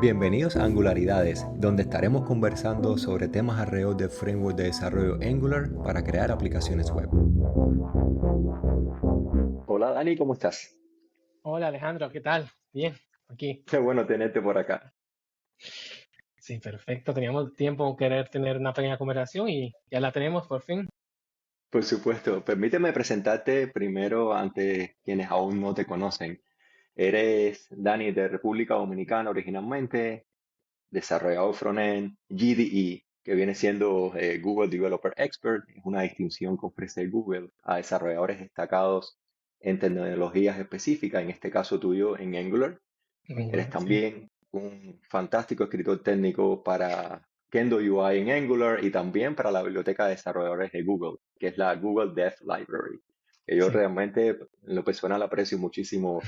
Bienvenidos a Angularidades, donde estaremos conversando sobre temas alrededor del framework de desarrollo Angular para crear aplicaciones web. Hola Dani, ¿cómo estás? Hola Alejandro, ¿qué tal? Bien, aquí. Qué bueno tenerte por acá. Sí, perfecto. Teníamos tiempo querer tener una pequeña conversación y ya la tenemos por fin. Por supuesto, permíteme presentarte primero ante quienes aún no te conocen. Eres Dani de República Dominicana originalmente, desarrollador frontend GDE, que viene siendo Google Developer Expert, es una distinción que ofrece Google a desarrolladores destacados en tecnologías específicas, en este caso tuyo en Angular. Eres Angular, sí. también un fantástico escritor técnico para Kendo UI en Angular y también para la biblioteca de desarrolladores de Google, que es la Google Dev Library, que yo Sí. realmente en lo personal aprecio muchísimo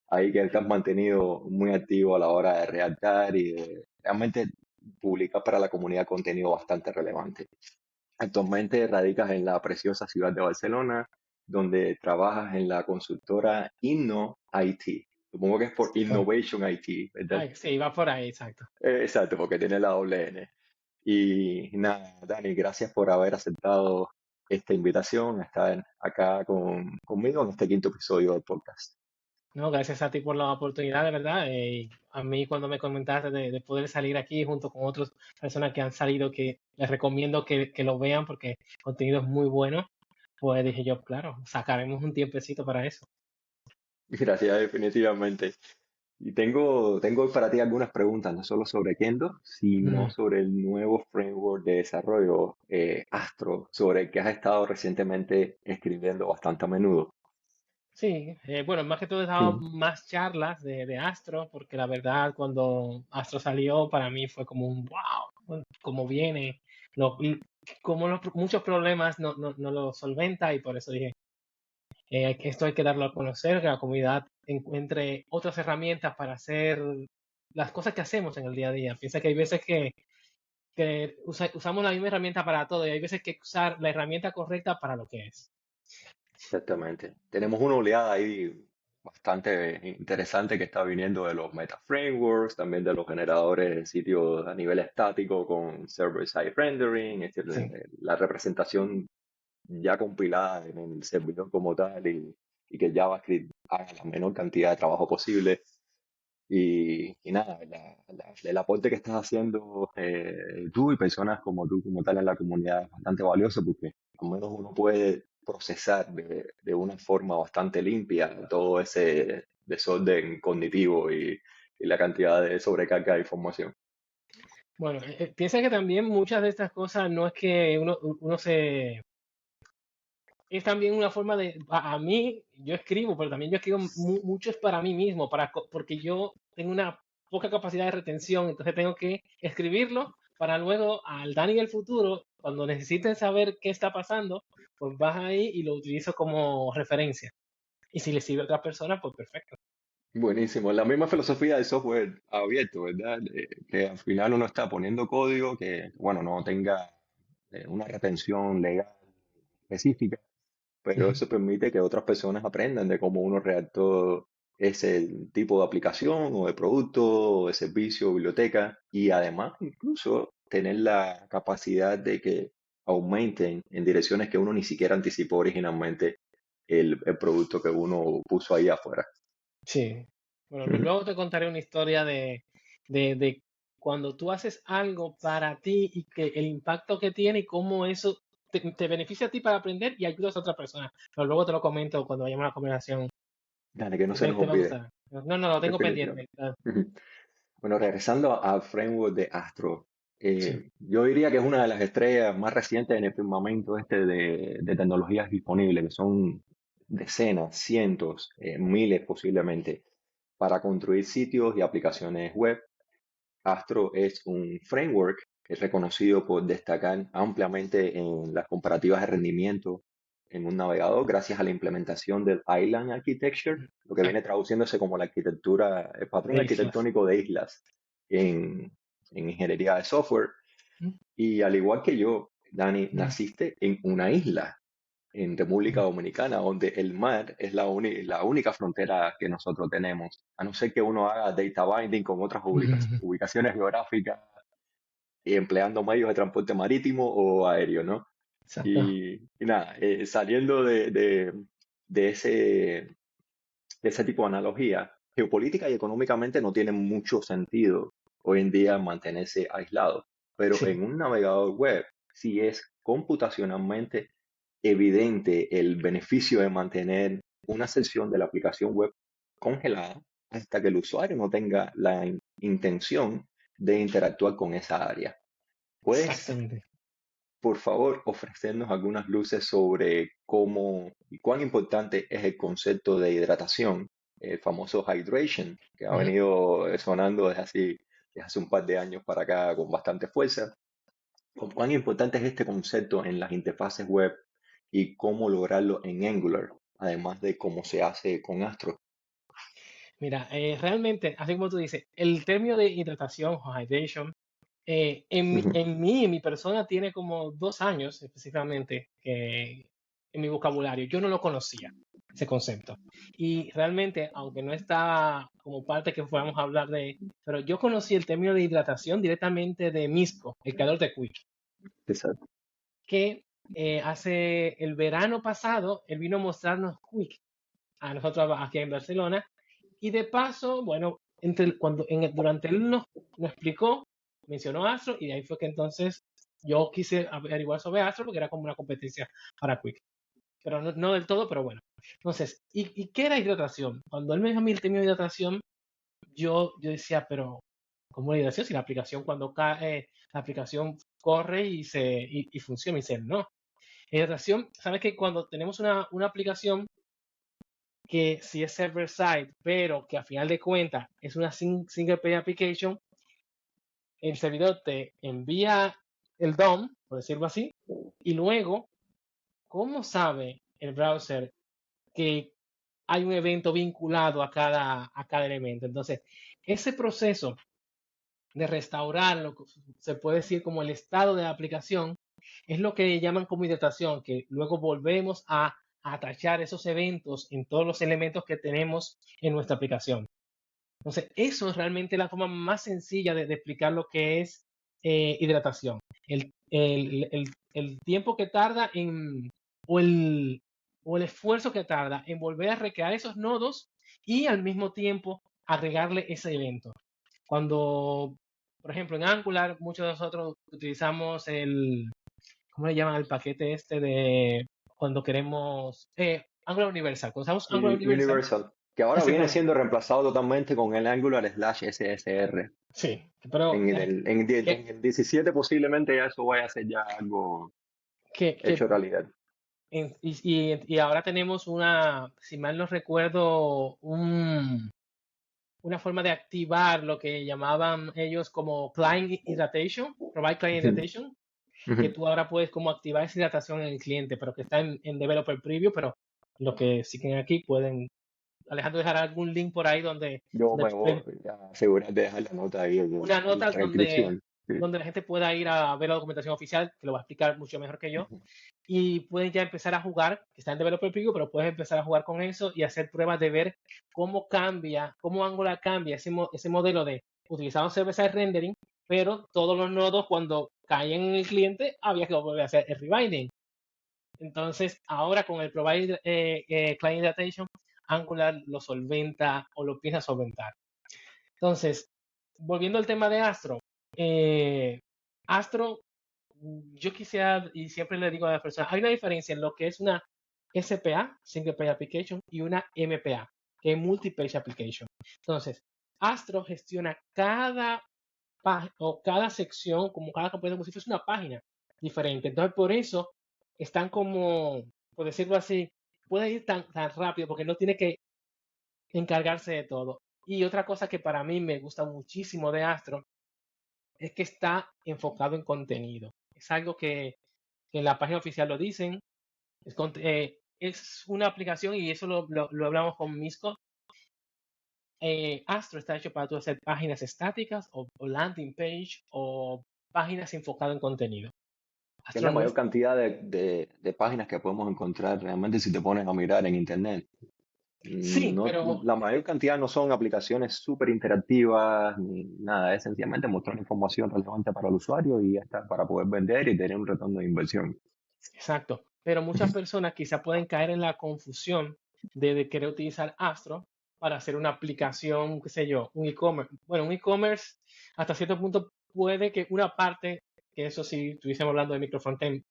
ahí que te has mantenido muy activo a la hora de redactar y de realmente publicar para la comunidad contenido bastante relevante. Actualmente radicas en la preciosa ciudad de Barcelona, donde trabajas en la consultora Inno IT. Supongo que es por Co- Innovation IT, ¿verdad? Ay, sí, va por ahí, exacto. Exacto, porque tiene la doble N. Y nada, Dani, gracias por haber aceptado esta invitación a estar acá conmigo en este quinto episodio del podcast. No, gracias a ti por la oportunidad, de verdad. Y a mí cuando me comentaste de poder salir aquí junto con otras personas que han salido, que les recomiendo que lo vean porque el contenido es muy bueno, pues dije yo, claro, sacaremos un tiempecito para eso. Gracias, definitivamente. Y tengo para ti algunas preguntas, no solo sobre Kendo, sino Mm. sobre el nuevo framework de desarrollo Astro, sobre el que has estado recientemente escribiendo bastante a menudo. Sí, bueno, más que todo he dado Sí. más charlas de Astro, porque la verdad cuando Astro salió para mí fue como un wow, como viene, y como muchos problemas no lo solventa y por eso dije, que esto hay que darlo a conocer, que la comunidad encuentre otras herramientas para hacer las cosas que hacemos en el día a día. Piensa que hay veces que usamos la misma herramienta para todo y hay veces que usar la herramienta correcta para lo que es. Exactamente. Tenemos una oleada ahí bastante interesante que está viniendo de los meta frameworks, también de los generadores de sitios a nivel estático con server-side rendering, es decir, Sí. la representación ya compilada en el servidor como tal y que JavaScript haga la menor cantidad de trabajo posible. Y nada, el aporte que estás haciendo tú y personas como tú, como tal, en la comunidad es bastante valioso porque al menos uno puede procesar de una forma bastante limpia todo ese desorden cognitivo y la cantidad de sobrecarga de información. Bueno, piensa que también muchas de estas cosas no es que uno se... Es también una forma de... A mí, yo escribo, pero también yo escribo mucho es para mí mismo, porque yo tengo una poca capacidad de retención, entonces tengo que escribirlo para luego al Dani del futuro, cuando necesiten saber qué está pasando, pues vas ahí y lo utilizo como referencia. Y si le sirve a otra persona, pues perfecto. Buenísimo, la misma filosofía del software abierto, ¿verdad? Que al final uno está poniendo código que, bueno, no tenga una retención legal específica, pero Ujú. eso permite que otras personas aprendan de cómo uno redactó ese tipo de aplicación o de producto o de servicio o biblioteca y además incluso tener la capacidad de que aumenten en direcciones que uno ni siquiera anticipó originalmente el producto que uno puso ahí afuera. Sí. Bueno, luego te contaré una historia de cuando tú haces algo para ti y que el impacto que tiene y cómo eso te beneficia a ti para aprender y ayudas a otra persona. Pero luego te lo comento cuando vayamos a la conversación. Dale, que no se nos Te va a olvide, gustar. No, lo tengo pendiente. definitivamente. Bueno, regresando al framework de Astro, Sí. yo diría que es una de las estrellas más recientes en el firmamento este de tecnologías disponibles, que son decenas, cientos, miles posiblemente, para construir sitios y aplicaciones web. Astro es un framework que es reconocido por destacar ampliamente en las comparativas de rendimiento en un navegador gracias a la implementación del Island Architecture, lo que Sí. viene traduciéndose como la arquitectura, el patrón De islas. arquitectónico de islas en, en ingeniería de software. Mm, Y al igual que yo, Dani, mm. naciste en una isla. en República Dominicana, donde el mar es la única frontera que nosotros tenemos, a no ser que uno haga data binding con otras ubicaciones geográficas y empleando medios de transporte marítimo o aéreo, ¿no? Exacto. Y nada, saliendo de ese tipo de analogía, geopolítica y económicamente no tiene mucho sentido hoy en día mantenerse aislado, pero Sí, en un navegador web sí es computacionalmente evidente el beneficio de mantener una sección de la aplicación web congelada hasta que el usuario no tenga la intención de interactuar con esa área. ¿Puedes, exactamente. por favor, ofrecernos algunas luces sobre cómo y cuán importante es el concepto de hidratación, el famoso hydration, que ha Ujú. venido sonando desde hace un par de años para acá con bastante fuerza? ¿Cuán importante es este concepto en las interfaces web y cómo lograrlo en Angular, además de cómo se hace con Astro? Mira, realmente, así como tú dices, el término de hidratación o hydration, Ujú. en mi persona tiene como 2 años específicamente en mi vocabulario. Yo no lo conocía, ese concepto. Y realmente, aunque no está como parte que fuéramos a hablar pero yo conocí el término de hidratación directamente de Misco, el creador de Quick, Exacto. que hace el verano pasado, él vino a mostrarnos Quick a nosotros aquí en Barcelona. Y de paso, bueno, durante él nos explicó, mencionó Astro, y de ahí fue que entonces yo quise averiguar sobre Astro porque era como una competencia para Quick. Pero no del todo, pero bueno. Entonces, ¿y qué era hidratación? Cuando él me dijo a mí el término de hidratación, yo decía, pero ¿cómo la hidratación? Si la aplicación cuando cae, la aplicación corre y funciona, y dice, no. Hidratación, ¿sabes que cuando tenemos una aplicación que sí es server-side, pero que a final de cuentas es una single page application, el servidor te envía el DOM, por decirlo así, y luego, ¿cómo sabe el browser que hay un evento vinculado a cada elemento? Entonces, ese proceso de restaurar lo que se puede decir como el estado de la aplicación es lo que llaman como hidratación, que luego volvemos a tachar esos eventos en todos los elementos que tenemos en nuestra aplicación. Entonces, eso es realmente la forma más sencilla de explicar lo que es hidratación. El tiempo que tarda o el, o el esfuerzo que tarda en volver a recrear esos nodos y al mismo tiempo agregarle ese evento. Cuando, por ejemplo, en Angular, muchos de nosotros utilizamos ¿cómo le llaman el paquete este de cuando queremos Angular Universal? Cuando usamos Angular Universal, Universal, que ahora viene exactamente, siendo reemplazado totalmente con el Angular slash SSR. sí, pero En que, el 17 posiblemente ya eso vaya a ser ya algo que hecho realidad. y ahora tenemos si mal no recuerdo, una forma de activar lo que llamaban ellos como Client Hydratation, Provide Client Ujú, Hydratation, que ujú. tú ahora puedes como activar esa hidratación en el cliente, pero que está en Developer Preview, pero los que siguen aquí pueden, Alejandro dejará algún link por ahí Yo donde me voy a asegurar de dejar la nota ahí una en la nota donde, transcripción. Sí. donde la gente pueda ir a ver la documentación oficial, que lo va a explicar mucho mejor que yo, Ujú. y pueden ya empezar a jugar, que está en Developer Preview, pero puedes empezar a jugar con eso y hacer pruebas de ver cómo cambia, cómo Angular cambia ese modelo de utilizar un server-side rendering, pero todos los nodos cuando caen en el cliente había que volver a hacer el rebinding. Entonces, ahora con el Provide Client Adaptation, Angular lo solventa o lo piensa solventar. Entonces, volviendo al tema de Astro, eh, Astro, yo quisiera, y siempre le digo a las personas, hay una diferencia en lo que es una SPA, Single Page Application, y una MPA, que es Multi-Page Application. Entonces, Astro gestiona cada sección, como cada componente, como si fuese una página diferente. Entonces, por eso están como, por decirlo así, puede ir tan rápido porque no tiene que encargarse de todo. Y otra cosa que para mí me gusta muchísimo de Astro es que está enfocado en contenido. Es algo que en la página oficial lo dicen. Es una aplicación y eso lo hablamos con Misco. Astro está hecho para tú hacer páginas estáticas o landing page o páginas enfocadas en contenido. que es Astro la no mayor es, cantidad de páginas que podemos encontrar realmente si te pones a mirar en internet. sí, No, pero la mayor cantidad no son aplicaciones súper interactivas ni nada, es sencillamente mostrar información relevante para el usuario y ya está, para poder vender y tener un retorno de inversión. exacto. Pero muchas personas quizá pueden caer en la confusión de querer utilizar Astro para hacer una aplicación, qué sé yo, un e-commerce. Bueno, un e-commerce hasta cierto punto puede que una parte, que eso sí, estuviésemos hablando de microfrontend,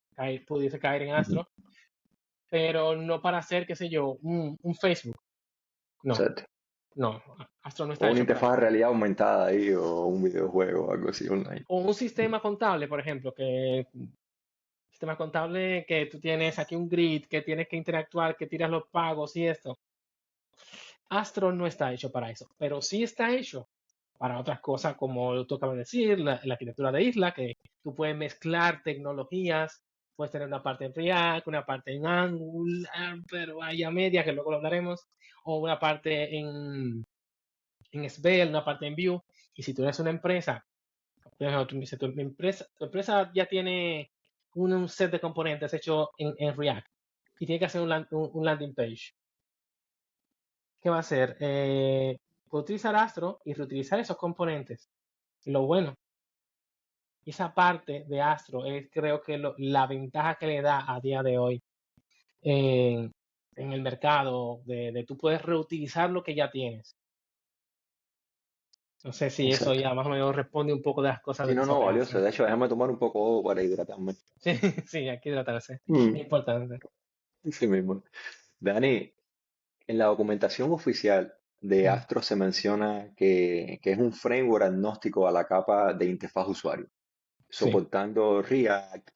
pudiese caer en Ujú. Astro, pero no para hacer, qué sé yo, un Facebook. No, Exacto. no, Astro no O está una hecho para interfaz eso. de realidad aumentada ahí o un videojuego o algo así online. O un sistema contable, por ejemplo, que sistema contable que tú tienes aquí un grid, que tienes que interactuar, que tiras los pagos y esto. Astro no está hecho para eso, pero sí está hecho para otras cosas, como tú acabas de decir, la arquitectura de isla, que tú puedes mezclar tecnologías, puedes tener una parte en React, una parte en Angular, pero hay a media, que luego lo hablaremos, o una parte en Svelte, una parte en Vue. Y si tú eres una empresa, por ejemplo, tu empresa ya tiene un set de componentes hecho en React y tiene que hacer un landing page. ¿Qué va a hacer? Puede utilizar Astro y reutilizar esos componentes. Lo bueno, esa parte de Astro es creo que la ventaja que le da a día de hoy en, en el mercado, de tú puedes reutilizar lo que ya tienes. No sé si eso Exacto. ya más o menos responde un poco de las Sí, cosas no, no, sobre valioso. Astro. De hecho, déjame tomar un poco para hidratarme. Sí, sí, hay que hidratarse. Es Mm, importante. sí mismo. Dani, en la documentación oficial de Mm, Astro se menciona que es un framework agnóstico a la capa de interfaz usuario, sí. soportando React,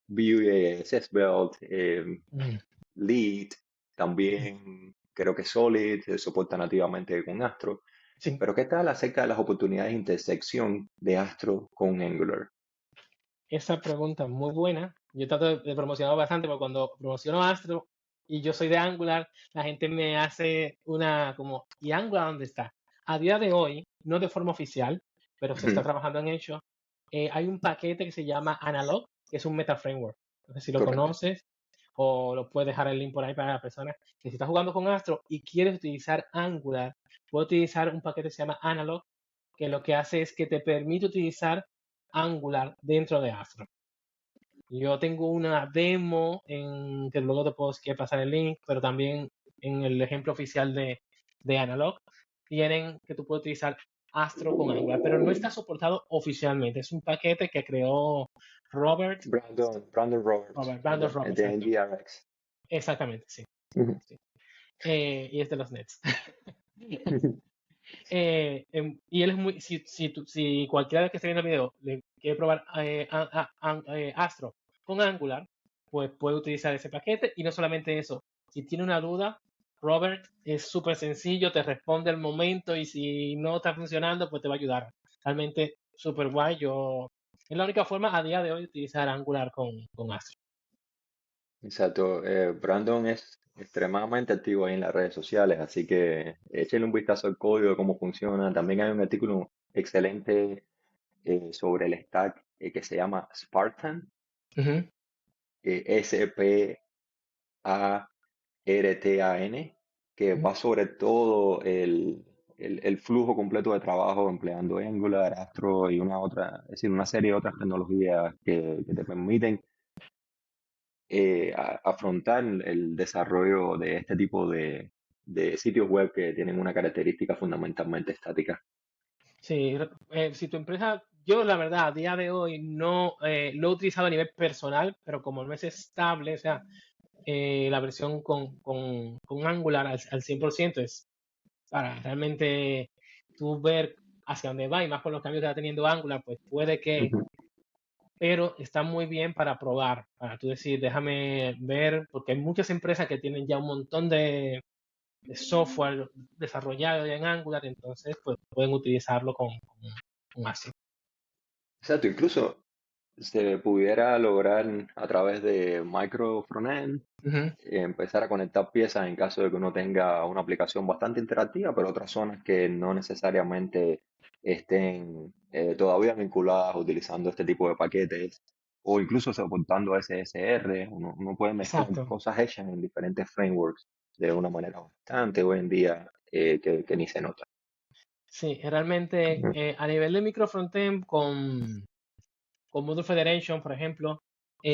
Vue, Svelte, Mm, Lead, mm, también creo que Solid se soporta nativamente con Astro. sí. Pero ¿qué tal acerca de las oportunidades de intersección de Astro con Angular? Esa pregunta es muy buena. Yo trato de promocionar bastante porque cuando promociono Astro y yo soy de Angular, la gente me hace una como, ¿y Angular dónde está? A día de hoy, no de forma oficial, pero se está Ujú. trabajando en ello. Hay un paquete que se llama Analog, que es un meta framework. No sé si lo Correcto. conoces o lo puedes dejar el link por ahí para la persona que si estás jugando con Astro y quieres utilizar Angular, puedes utilizar un paquete que se llama Analog, que lo que hace es que te permite utilizar Angular dentro de Astro. Yo tengo una demo que luego te puedo si quieres pasar el link, pero también en el ejemplo oficial de Analog tienen que tú puedes utilizar Astro con Angular, pero no está soportado oficialmente. Es un paquete que creó Robert, Brandon Roberts, Brandon Roberts, de exacto. NGRX. Exactamente, sí. Ujú. Sí. Y es de los Nets. Y él es muy, si cualquiera que esté viendo el video le quiere probar Astro con Angular, pues puede utilizar ese paquete. Y no solamente eso, si tiene una duda, Robert es súper sencillo, te responde al momento y si no está funcionando, pues te va a ayudar. Realmente súper guay. Es la única forma a día de hoy de utilizar Angular con Astro. Exacto. Brandon es extremadamente activo ahí en las redes sociales, así que échenle un vistazo al código de cómo funciona. También hay un artículo excelente sobre el stack que se llama Spartan, Ujú, Spartan, que ujú. va sobre todo el flujo completo de trabajo empleando Angular, Astro y una otra, es decir, una serie de otras tecnologías que te permiten afrontar el desarrollo de este tipo de sitios web que tienen una característica fundamentalmente estática. Sí, si tu empresa, yo la verdad, a día de hoy no lo he utilizado a nivel personal, pero como no es estable, o sea, la versión con Angular al 100% es para realmente tú ver hacia dónde va y más con los cambios que está teniendo Angular, pues puede que, Ujú, pero está muy bien para probar, para tú decir, déjame ver, porque hay muchas empresas que tienen ya un montón de software desarrollado ya en Angular, entonces pues pueden utilizarlo con Astro. exacto, incluso se pudiera lograr a través de micro frontend Ujú. empezar a conectar piezas en caso de que uno tenga una aplicación bastante interactiva, pero otras zonas que no necesariamente estén todavía vinculadas utilizando este tipo de paquetes. o incluso soportando SSR. Uno puede mezclar Exacto. cosas hechas en diferentes frameworks de una manera bastante hoy en día que ni se nota. Sí, realmente Ujú, a nivel de micro frontend con Moodle Federation, por ejemplo,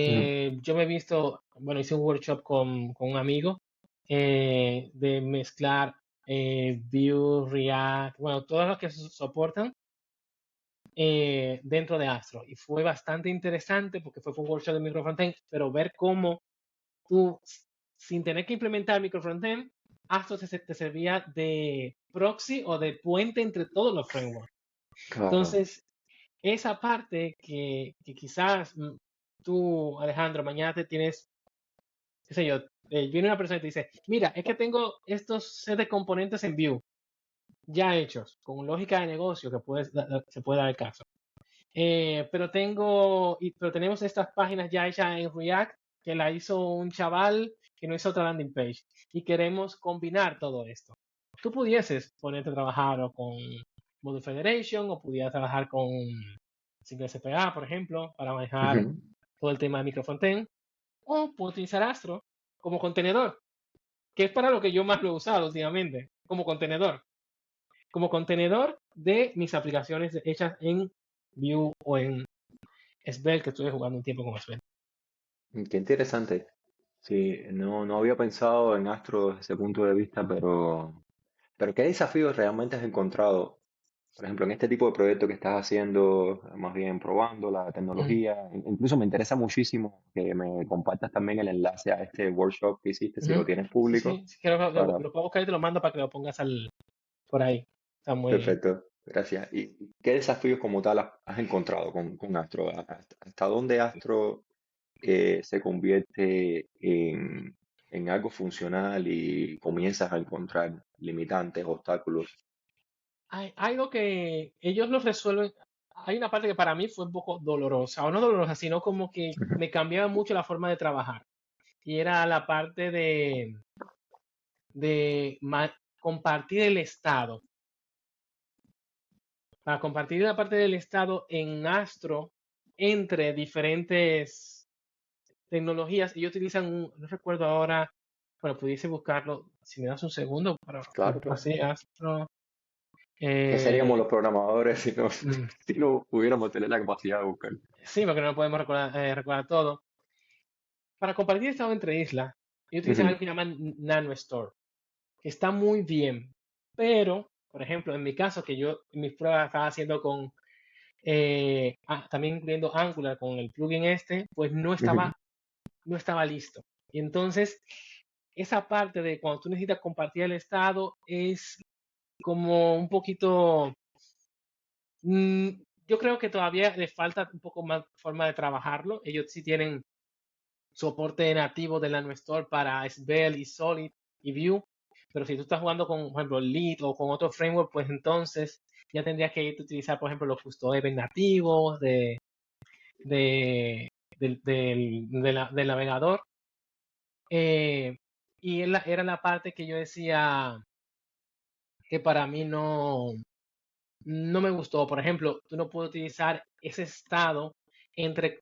ujú, yo me he visto, bueno, hice un workshop con un amigo de mezclar Vue, React, bueno, todos los que soportan dentro de Astro. Y fue bastante interesante porque fue un workshop de micro frontend, pero ver cómo tú, sin tener que implementar micro frontend, Astro te servía de proxy o de puente entre todos los frameworks. claro. Entonces, esa parte que quizás tú, Alejandro, mañana te tienes, qué sé yo, viene una persona y te dice, mira, es que tengo estos set de componentes en Vue ya hechos, con lógica de negocio que se puede dar el caso. Pero tenemos estas páginas ya hechas en React que la hizo un chaval que no hizo otra landing page y queremos combinar todo esto. Tú pudieses ponerte a trabajar o con Model Federation o pudieras trabajar con Single CPA, por ejemplo, para manejar Ujú. todo el tema de microfrontend, o puedo utilizar Astro como contenedor, que es para lo que yo más lo he usado últimamente, como contenedor de mis aplicaciones hechas en Vue o en Svelte, que estuve jugando un tiempo con Svelte. Qué interesante. Sí, no había pensado en Astro desde ese punto de vista, pero ¿qué desafíos realmente has encontrado? Por ejemplo, en este tipo de proyecto que estás haciendo, más bien probando la Ujú, tecnología, incluso me interesa muchísimo que me compartas también el enlace a este workshop que hiciste, si lo ujú. tienes Sí, público, sí, sí, quiero para... lo puedo buscar y te lo mando para que lo pongas por ahí. Está muy... Perfecto, gracias. ¿Y qué desafíos como tal has encontrado con Astro? ¿Hasta dónde Astro se convierte en algo funcional y comienzas a encontrar limitantes, obstáculos? Hay algo que ellos lo resuelven. Hay una parte que para mí fue un poco dolorosa, o no dolorosa, sino como que Ujú, me cambiaba mucho la forma de trabajar. Y era la parte de compartir el estado. Para compartir la parte del estado en Astro entre diferentes tecnologías. Ellos utilizan no recuerdo ahora, bueno, pudiese buscarlo, si me das un segundo, para claro, buscarlo claro. así, Astro. ¿Qué seríamos Eh, los programadores si no, mm, si no pudiéramos tener la capacidad de buscar? sí, porque no podemos recordar todo. Para compartir estado entre islas, ellos utilizan Ujú, algo que llaman Nano Store, que está muy bien, pero, por ejemplo, en mi caso, que yo en mis pruebas estaba haciendo con, también incluyendo Angular con el plugin este, pues ujú. no estaba listo. Y entonces, esa parte de cuando tú necesitas compartir el estado es como un poquito, mm, yo creo que todavía le falta un poco más forma de trabajarlo. Ellos sí tienen soporte nativo de la Store para Svelte y Solid y Vue, pero si tú estás jugando con, por ejemplo, Lead o con otro framework, pues entonces ya tendrías que irte a utilizar, por ejemplo, los custom events nativos de, del navegador. Eh, y era la parte que yo decía que para mí no me gustó. Por ejemplo, tú no puedes utilizar ese estado entre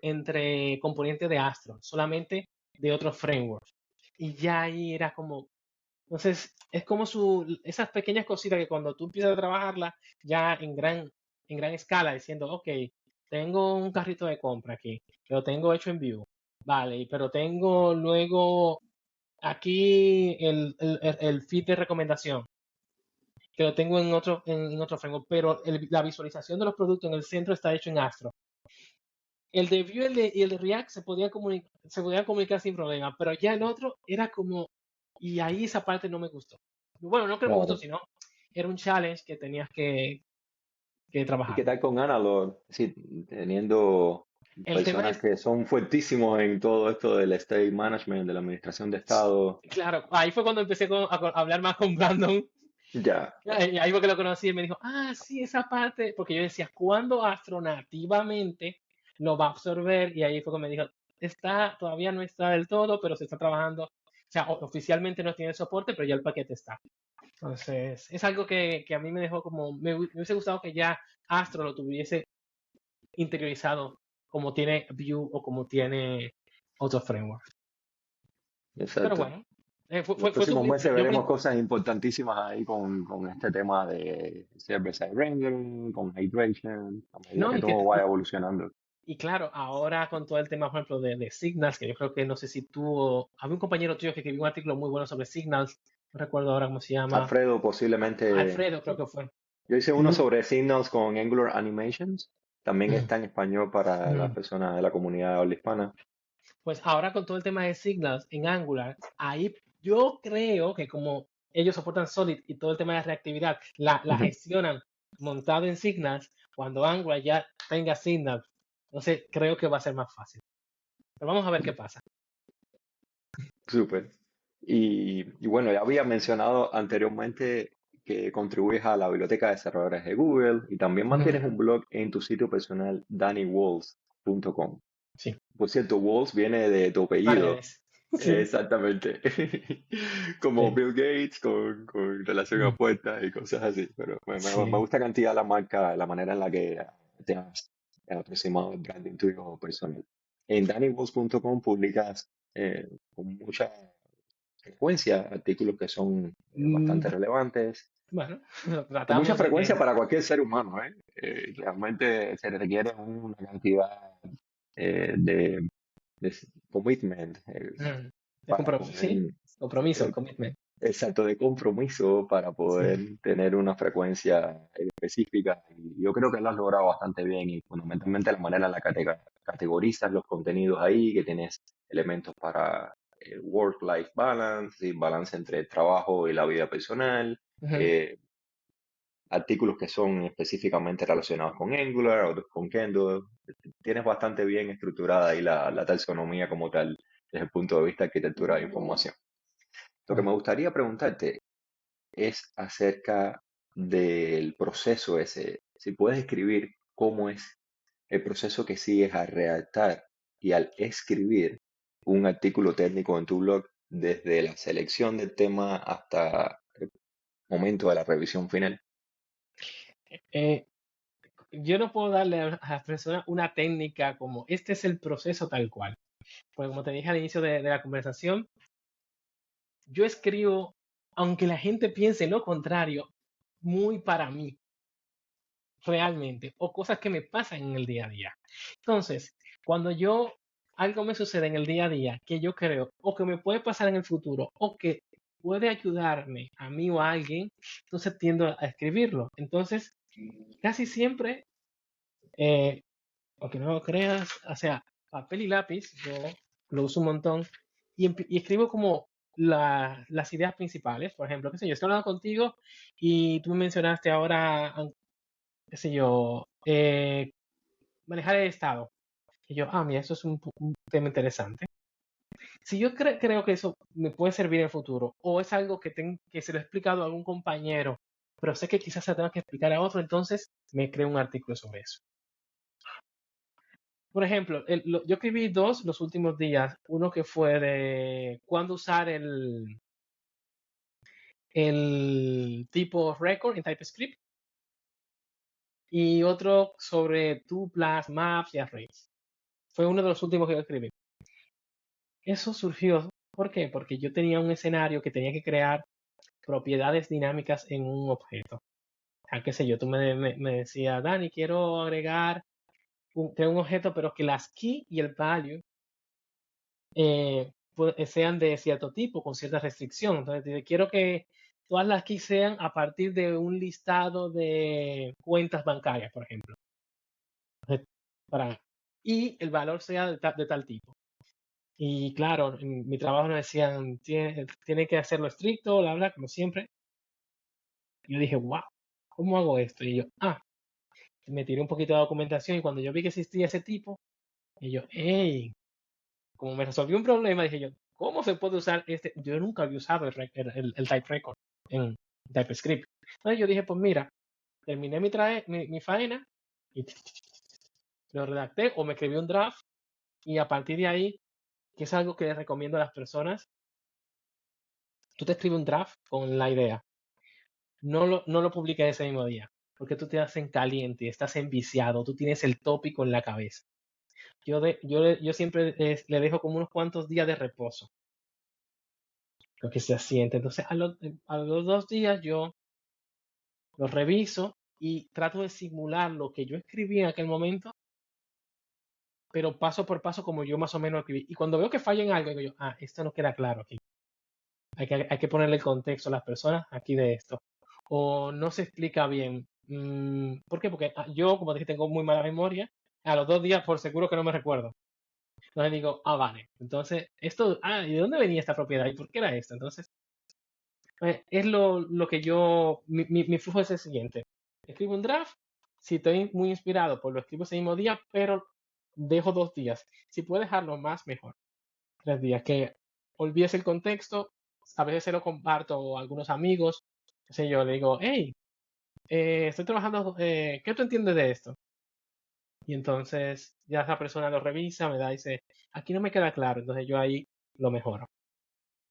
componentes de Astro, solamente de otros frameworks. Y ya ahí era como, entonces, es como esas pequeñas cositas que cuando tú empiezas a trabajarlas ya en gran escala, diciendo, ok, tengo un carrito de compra aquí, que lo tengo hecho en Vue, vale, pero tengo luego aquí el feed de recomendación, que lo tengo en otro framework, pero la visualización de los productos en el centro está hecho en Astro. El de Vue y el de React se podían comunicar sin problema, pero ya el otro era como, y ahí esa parte no me gustó. Bueno, no que no me gustó, Claro. sino era un challenge que tenías que ¿Y qué trabajar. tal con Analog? Sí, teniendo El tema personas es, que son fuertísimos en todo esto del state management, de la administración de estado. claro, ahí fue cuando empecé a hablar más con Brandon. Ya, Y ahí fue que lo conocí y me dijo, sí, esa parte, porque yo decía, ¿cuándo Astro nativamente lo va a absorber? Y ahí fue que me dijo, todavía no está del todo, pero se está trabajando. O sea, oficialmente no tiene soporte, pero ya el paquete está. Entonces, es algo que a mí me dejó como, me hubiese gustado que ya Astro lo tuviese interiorizado como tiene Vue o como tiene otros frameworks. Pero Exacto. bueno, Los fue próximos súper. meses veremos cosas importantísimas ahí con este tema de server-side rendering, con hydration, a medida No, que todo vaya evolucionando. y claro, ahora con todo el tema, por ejemplo, de Signals, que yo creo que no sé si tú, había un compañero tuyo que escribió un artículo muy bueno sobre Signals, no recuerdo ahora cómo se llama, Alfredo, posiblemente, Alfredo creo que fue. yo hice uno Mu- sobre Signals con Angular Animations, también mm, está en español para las mm. personas de la comunidad habla hispana. Pues ahora con todo el tema de Signals en Angular, ahí yo creo que como ellos soportan Solid y todo el tema de reactividad, la gestionan montado en Signals, cuando Angular ya tenga Signals, entonces creo que va a ser más fácil. Pero vamos a ver qué pasa. Súper. Y bueno, ya había mencionado anteriormente que contribuyes a la biblioteca de desarrolladores de Google y también mantienes un Ujú. blog en tu sitio personal dannywalls.com. Sí, Por cierto, Walls viene de tu apellido. paredes. Sí, Exactamente. Como sí. Bill Gates con relación a Mm, puertas y cosas así. Pero me sí. gusta cantidad la marca, la manera en la que te has aproximado el branding tuyo personal. En dannywalls.com publicas con mucha frecuencia artículos que son Mm, bastante relevantes, Bueno, con mucha tratamos de frecuencia que para cualquier ser humano, ¿eh? Realmente se requiere una cantidad de commitment mm, para poder, sí, compromiso, eh, commitment. exacto, de compromiso para poder Sí. tener una frecuencia específica. Y yo creo que lo has logrado bastante bien y fundamentalmente la manera en la que categorizas los contenidos ahí, que tienes elementos para work-life balance y balance entre el trabajo y la vida personal, Ujú, eh, artículos que son específicamente relacionados con Angular, otros con Kendo. Tienes bastante bien estructurada ahí la taxonomía como tal desde el punto de vista de arquitectura de información. Lo que me mm. gustaría preguntarte es acerca del proceso ese. Si puedes escribir cómo es el proceso que sigues al redactar y al escribir un artículo técnico en tu blog, desde la selección del tema hasta el momento de la revisión final. Eh, yo no puedo darle a las personas una técnica como este es el proceso tal cual. Porque como te dije al inicio de la conversación, yo escribo, aunque la gente piense lo contrario, muy para mí, realmente, o cosas que me pasan en el día a día. Entonces, cuando algo me sucede en el día a día que yo creo, o que me puede pasar en el futuro, o que puede ayudarme a mí o a alguien, entonces tiendo a escribirlo. Entonces, casi siempre, eh, aunque no lo creas, o sea, papel y lápiz, yo lo uso un montón y escribo como las ideas principales. Por ejemplo, qué sé yo, estoy hablando contigo y tú me mencionaste ahora, qué sé yo, manejar el estado. Y yo, mira, eso es un tema interesante. Si yo creo que eso me puede servir en el futuro, o es algo que se lo he explicado a algún compañero, pero sé que quizás se lo tenga que explicar a otro, entonces me creo un artículo sobre eso. Por ejemplo, yo escribí dos los últimos días. Uno que fue de cuándo usar el tipo record en TypeScript y otro sobre tuplas, maps y arrays. Fue uno de los últimos que yo escribí. Eso surgió, ¿por qué? Porque yo tenía un escenario que tenía que crear propiedades dinámicas en un objeto. Qué sé yo, tú me decías, Dani, quiero agregar creo un objeto, pero que las key y el value sean de cierto tipo, con cierta restricción. Entonces, quiero que todas las keys sean a partir de un listado de cuentas bancarias, por ejemplo. Entonces, y el valor sea de tal tipo. Y claro, en mi trabajo me decían, tiene que hacerlo estricto, bla, bla, como siempre. Y yo dije, wow, ¿cómo hago esto? Y yo, me tiré un poquito de documentación y cuando yo vi que existía ese tipo, y yo, hey, como me resolvió un problema, dije yo, ¿cómo se puede usar este? Yo nunca había usado el type record en TypeScript. Entonces yo dije, pues mira, terminé mi faena y lo redacté o me escribí un draft y a partir de ahí, que es algo que les recomiendo a las personas, tú te escribes un draft con la idea, no lo publiques ese mismo día, porque tú te das en caliente, estás enviciado, tú tienes el tópico en la cabeza. yo siempre le dejo como unos cuantos días de reposo, lo que se asiente. Entonces, a los 2 días yo lo reviso y trato de simular lo que yo escribí en aquel momento, pero paso por paso como yo más o menos escribí. Y cuando veo que falla en algo, digo yo, esto no queda claro aquí. Hay que ponerle el contexto a las personas aquí de esto. O no se explica bien. ¿Por qué? Porque yo, como dije, tengo muy mala memoria. A los 2 días, por seguro que no me recuerdo. Entonces digo, vale. Entonces, ¿y de dónde venía esta propiedad? ¿Y por qué era esto? Entonces, es lo que mi flujo es el siguiente. Escribo un draft. Si estoy muy inspirado, pues lo escribo ese mismo día, pero dejo 2 días. Si puedo dejarlo más, mejor. 3 días. Que olvides el contexto. A veces se lo comparto a algunos amigos. Entonces yo le digo, hey, estoy trabajando, ¿qué tú entiendes de esto? Y entonces ya esa persona lo revisa, me da y dice, aquí no me queda claro. Entonces yo ahí lo mejoro.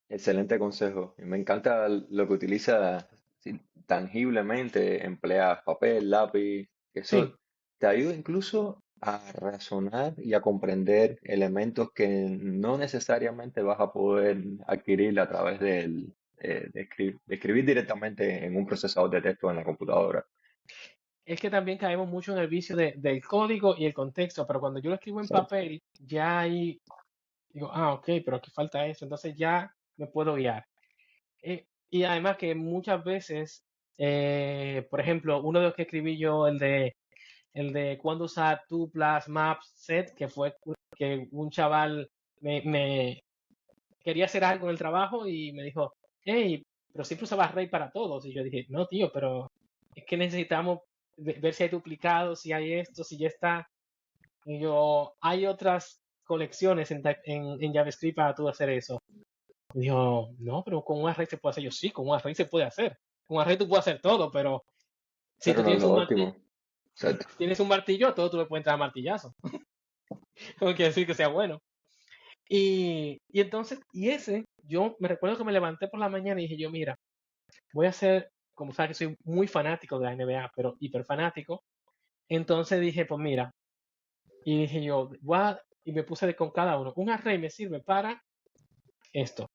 Excelente consejo. Y me encanta lo que utiliza sí, tangiblemente, empleas papel, lápiz. Eso Sí, te ayuda incluso a razonar y a comprender elementos que no necesariamente vas a poder adquirir a través de escribir directamente en un procesador de texto en la computadora. es que también caemos mucho en el vicio del código y el contexto, pero cuando yo lo escribo en Exacto. papel, ya ahí digo, ok, pero aquí falta eso, entonces ya me puedo guiar. Y además que muchas veces, por ejemplo, uno de los que escribí yo, el de cuándo usar tuplas, maps, set, que fue que un chaval me quería hacer algo en el trabajo y me dijo, hey, pero siempre usabas Ray para todos. Y yo dije, no, tío, pero es que necesitamos ver si hay duplicados, si hay esto, si ya está. Y yo, hay otras colecciones en JavaScript para tú hacer eso. Y dijo, no, pero con un array se puede hacer. Yo, sí, con un array se puede hacer. Con un array tú puedes hacer todo, pero si Pero tú no es tienes lo un óptimo. martillo, Exacto. tienes un martillo, todo tú le puedes entrar a martillazo. No quiere decir que sea bueno. Y entonces, yo me recuerdo que me levanté por la mañana y dije yo, mira, voy a hacer, como sabes que soy muy fanático de la NBA, pero hiper fanático. Entonces dije, pues mira, y dije yo, y me puse con cada uno. Un array me sirve para esto.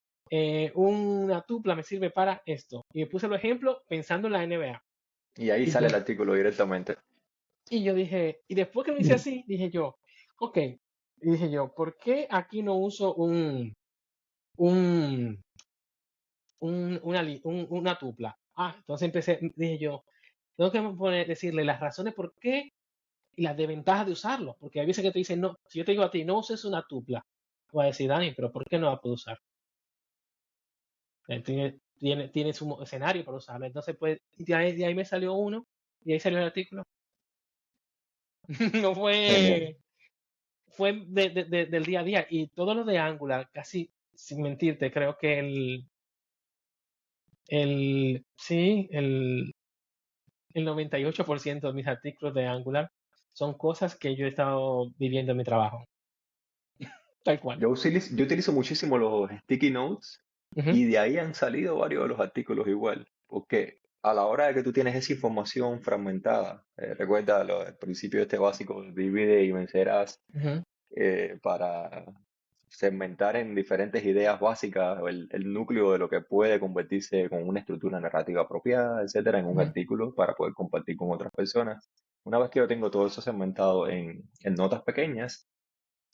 Una tupla me sirve para esto. Y me puse el ejemplo pensando en la NBA. Y ahí Y sale yo, el artículo directamente. y yo dije, y después que lo hice así, dije yo, ok. Y dije yo, ¿por qué aquí no uso un, una tupla? Entonces dije yo, tengo que decirle las razones por qué y las desventajas de usarlo. Porque hay veces que te dicen, no, si yo te digo a ti, no uses una tupla, voy a decir, Dani, pero ¿por qué no la puedo usar? Tiene su escenario para usarla. Entonces, pues, de ahí me salió uno y ahí salió el artículo. No Genial. fue del día a día. Y todo lo de Angular, casi sin mentirte, creo que sí, el 98% de mis artículos de Angular son cosas que yo he estado viviendo en mi trabajo. Tal cual. Yo utilizo muchísimo los sticky notes Ujú, y de ahí han salido varios de los artículos igual, porque a la hora de que tú tienes esa información fragmentada, recuerda el principio este básico, divide y vencerás, ujú, para segmentar en diferentes ideas básicas o el núcleo de lo que puede convertirse con una estructura narrativa apropiada, etcétera, en un ujú, artículo para poder compartir con otras personas. Una vez que yo tengo todo eso segmentado en notas pequeñas,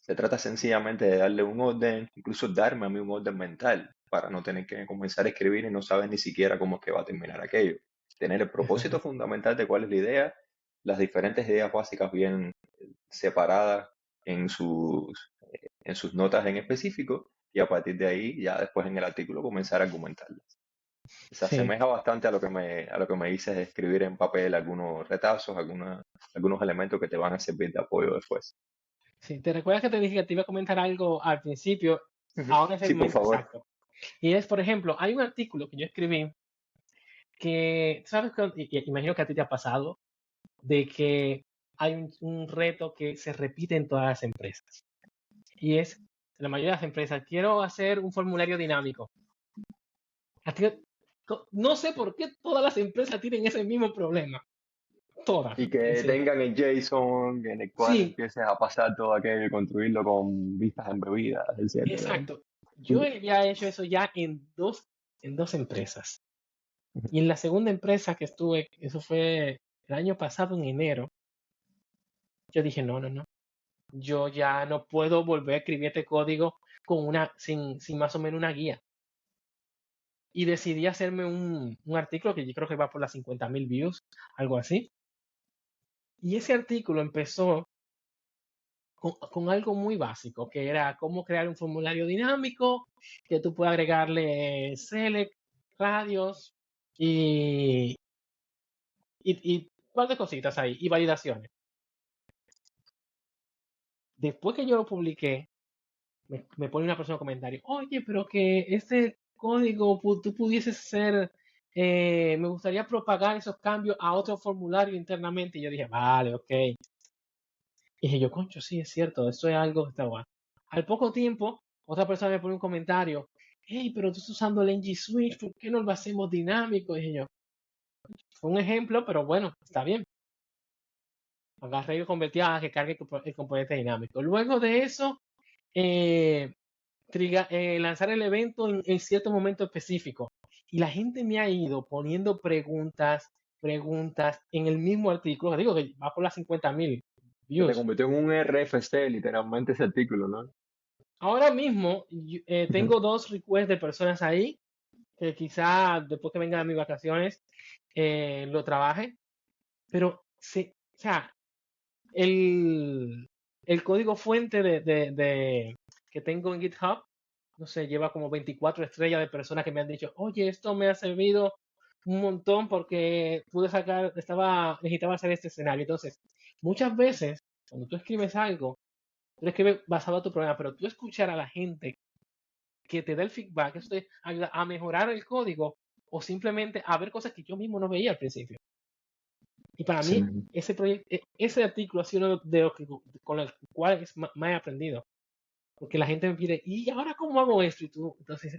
se trata sencillamente de darle un orden, incluso darme a mí un orden mental, para no tener que comenzar a escribir y no saber ni siquiera cómo es que va a terminar aquello. Tener el propósito exacto. fundamental de cuál es la idea, las diferentes ideas básicas bien separadas en sus notas en específico, y a partir de ahí, ya después en el artículo, comenzar a argumentarlas. Se Sí, asemeja bastante a lo que me dices de escribir en papel algunos retazos, algunos elementos que te van a servir de apoyo después. sí. ¿Te recuerdas que te dije que te iba a comentar algo al principio? Ujú. Ahora es el Sí, por momento favor. exacto. Y es, por ejemplo, hay un artículo que yo escribí que, ¿sabes? Imagino que a ti te ha pasado de que hay un reto que se repite en todas las empresas. Y es, en la mayoría de las empresas, quiero hacer un formulario dinámico. A ti- no sé por qué todas las empresas tienen ese mismo problema. todas, Y que sí, tengan el JSON en el cual sí, empieces a pasar todo aquello y construirlo con vistas embebidas, etcétera. exacto. Yo había hecho eso ya en dos empresas. Y en la segunda empresa que estuve, eso fue el año pasado en enero, yo dije, no, no, no, yo ya no puedo volver a escribir este código sin más o menos una guía. Y decidí hacerme un artículo que yo creo que va por las 50.000 views, algo así. Y ese artículo empezó con algo muy básico, que era cómo crear un formulario dinámico, que tú puedas agregarle select, radios y, y un par de cositas ahí, y validaciones. Después que yo lo publiqué, me pone una persona en comentario, oye, pero que este código tú pudieses ser, me gustaría propagar esos cambios a otro formulario internamente. Y yo dije, vale, ok. Y dije yo, concho, sí, es cierto, eso es algo que está bueno. Al poco tiempo, otra persona me pone un comentario, hey, pero tú estás usando el ng switch, ¿por qué no lo hacemos dinámico? Y dije yo, fue un ejemplo, pero bueno, está bien. Agarré y lo convertí a que cargue el componente dinámico. Luego de eso, eh, lanzar el evento en cierto momento específico. Y la gente me ha ido poniendo preguntas en el mismo artículo. Digo que va por las 50.000 Se te views. convirtió en un RFC, literalmente, ese artículo, ¿no? Ahora mismo Ujú. tengo dos requests de personas ahí que quizá después que vengan a mis vacaciones lo trabaje. Pero, o sea, el, el código fuente que tengo en GitHub, no sé, lleva como 24 estrellas de personas que me han dicho, oye, esto me ha servido un montón porque necesitaba hacer este escenario. Entonces, muchas veces, cuando tú escribes algo, tú lo escribes basado en tu problema, pero tú escuchar a la gente que te da el feedback, eso te ayuda a mejorar el código o simplemente a ver cosas que yo mismo no veía al principio. Y para Sí mí, mismo. ese proyecto, ese artículo ha sido uno de los con el cual más he aprendido. Porque la gente me pide, ¿y ahora cómo hago esto? Y tú, entonces,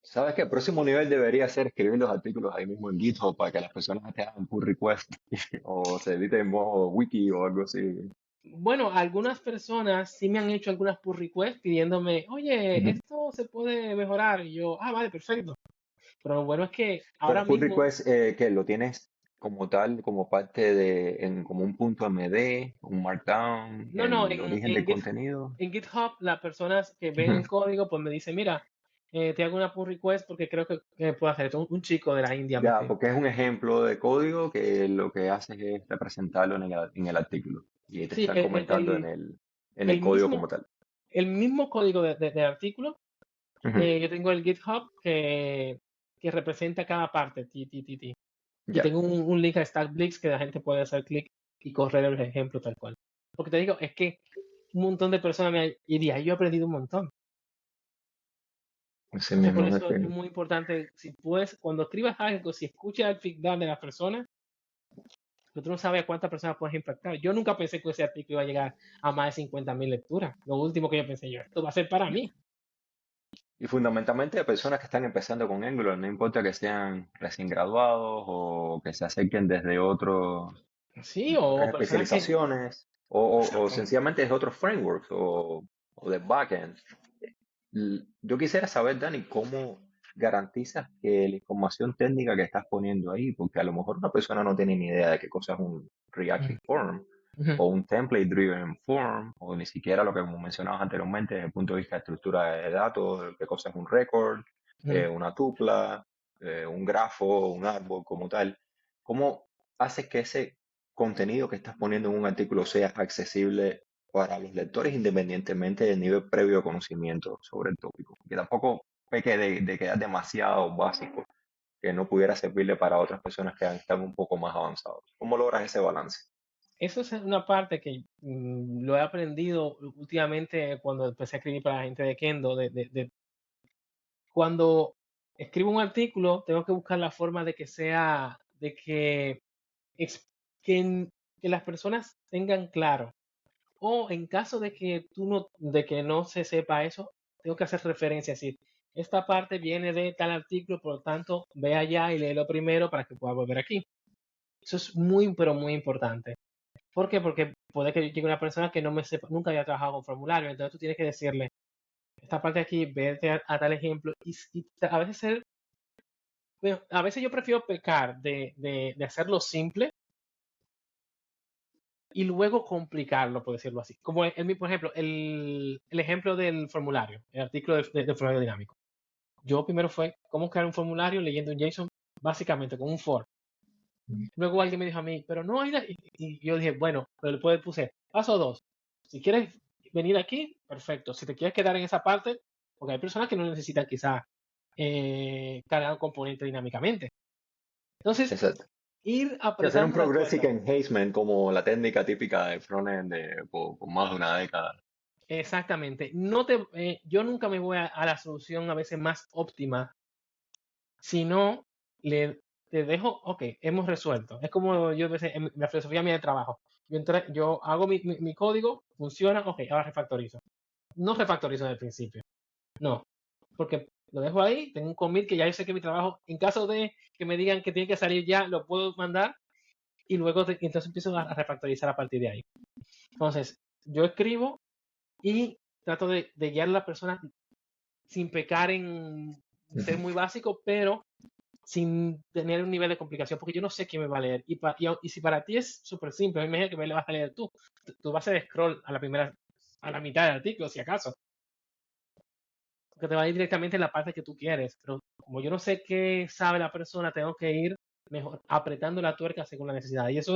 ¿Sabes qué? El próximo nivel debería ser escribir los artículos ahí mismo en GitHub para que las personas te hagan pull request o se edite en modo wiki o algo así. bueno, algunas personas sí me han hecho algunas pull requests pidiéndome, oye, Ujú. esto se puede mejorar. Y yo, vale, perfecto. Pero lo bueno es que ahora Pero pull mismo, request que lo tienes como tal, como parte como un punto MD, un markdown, no, no, el origen del contenido. en GitHub, las personas que ven Ujú. el código, pues me dicen, mira, te hago una pull request porque creo que puedo hacer esto. Un chico de la India me Ya, pidió. porque es un ejemplo de código que lo que haces es representarlo en el artículo y te Sí, están comentando en el el código como mismo, tal. el mismo código de artículo. Ujú. Yo tengo el GitHub que representa cada parte. Ti. Y Ya. tengo un link a StackBlix que la gente puede hacer clic y correr el ejemplo tal cual. Porque te digo, es que un montón de personas y de ahí yo he aprendido un montón. Así Entonces, por mismo, es eso es que muy importante, si puedes, cuando escribas algo, si escuchas el feedback de las personas, que tú no sabes a cuántas personas puedes impactar. Yo nunca pensé que ese artículo iba a llegar a más de 50.000 lecturas. Lo último que yo pensé yo, esto va a ser para mí. y fundamentalmente a personas que están empezando con Angular, no importa que sean recién graduados o que se acerquen desde Sí, otras o personas que... especializaciones o Exacto. sencillamente desde otros frameworks o de backend. Yo quisiera saber, Dani, cómo garantizas que la información técnica que estás poniendo ahí, porque a lo mejor una persona no tiene ni idea de qué cosa es un Ujú, Reactive Form ujú, o un Template Driven Form, o ni siquiera lo que como mencionabas anteriormente desde el punto de vista de estructura de datos, qué cosa es un record, ujú. una tupla, un grafo, un árbol como tal. ¿Cómo haces que ese contenido que estás poniendo en un artículo sea accesible para los lectores independientemente del nivel previo de conocimiento sobre el tópico? Que tampoco peque de quedar demasiado básico, que no pudiera servirle para otras personas que están un poco más avanzados. ¿Cómo logras ese balance? Eso es una parte que lo he aprendido últimamente cuando empecé a escribir para la gente de Kendo. Cuando escribo un artículo, tengo que buscar la forma de que sea, ex- que, que las personas tengan claro. O en caso de que no se sepa eso, tengo que hacer referencia, es decir, esta parte viene de tal artículo, por lo tanto, ve allá y léelo primero para que pueda volver aquí. Eso es muy, pero muy importante. ¿Por qué? Porque puede que llegue una persona que no me sepa, nunca había trabajado con formulario, entonces tú tienes que decirle, esta parte de aquí, vete a tal ejemplo, y a veces bueno, a veces yo prefiero pecar de hacerlo simple y luego complicarlo, por decirlo así. Como por ejemplo, el ejemplo del formulario, el artículo del formulario dinámico. Yo primero fue cómo crear un formulario leyendo un JSON, básicamente con un for. Luego alguien me dijo a mí, pero no hay, y yo dije, bueno, pero después puse, paso 2. Si quieres venir aquí, perfecto. Si te quieres quedar en esa parte, porque hay personas que no necesitan quizá cargar un componente dinámicamente. Entonces, Exacto. ir Y hacer un apretando la progressive tuerca. enhancement como la técnica típica de frontend por más de una década. Exactamente. Yo nunca me voy a la solución a veces más óptima, sino te dejo, ok, hemos resuelto. Es como yo a veces, en la filosofía mía de trabajo. Yo hago mi código, funciona, ok, ahora refactorizo. No refactorizo desde el principio, no, porque lo dejo ahí, tengo un commit que ya yo sé que mi trabajo, en caso de que me digan que tiene que salir ya, lo puedo mandar y luego entonces empiezo a refactorizar a partir de ahí. Entonces, yo escribo y trato de guiar a la persona sin pecar en ser Ujú. muy básico, pero sin tener un nivel de complicación, porque yo no sé quién me va a leer. Y si para ti es súper simple, imagínate que me le vas a leer tú. Tú vas a hacer scroll a la mitad del artículo, si acaso, porque te va a ir directamente en la parte que tú quieres. Pero como yo no sé qué sabe la persona, tengo que ir mejor apretando la tuerca según la necesidad. Y eso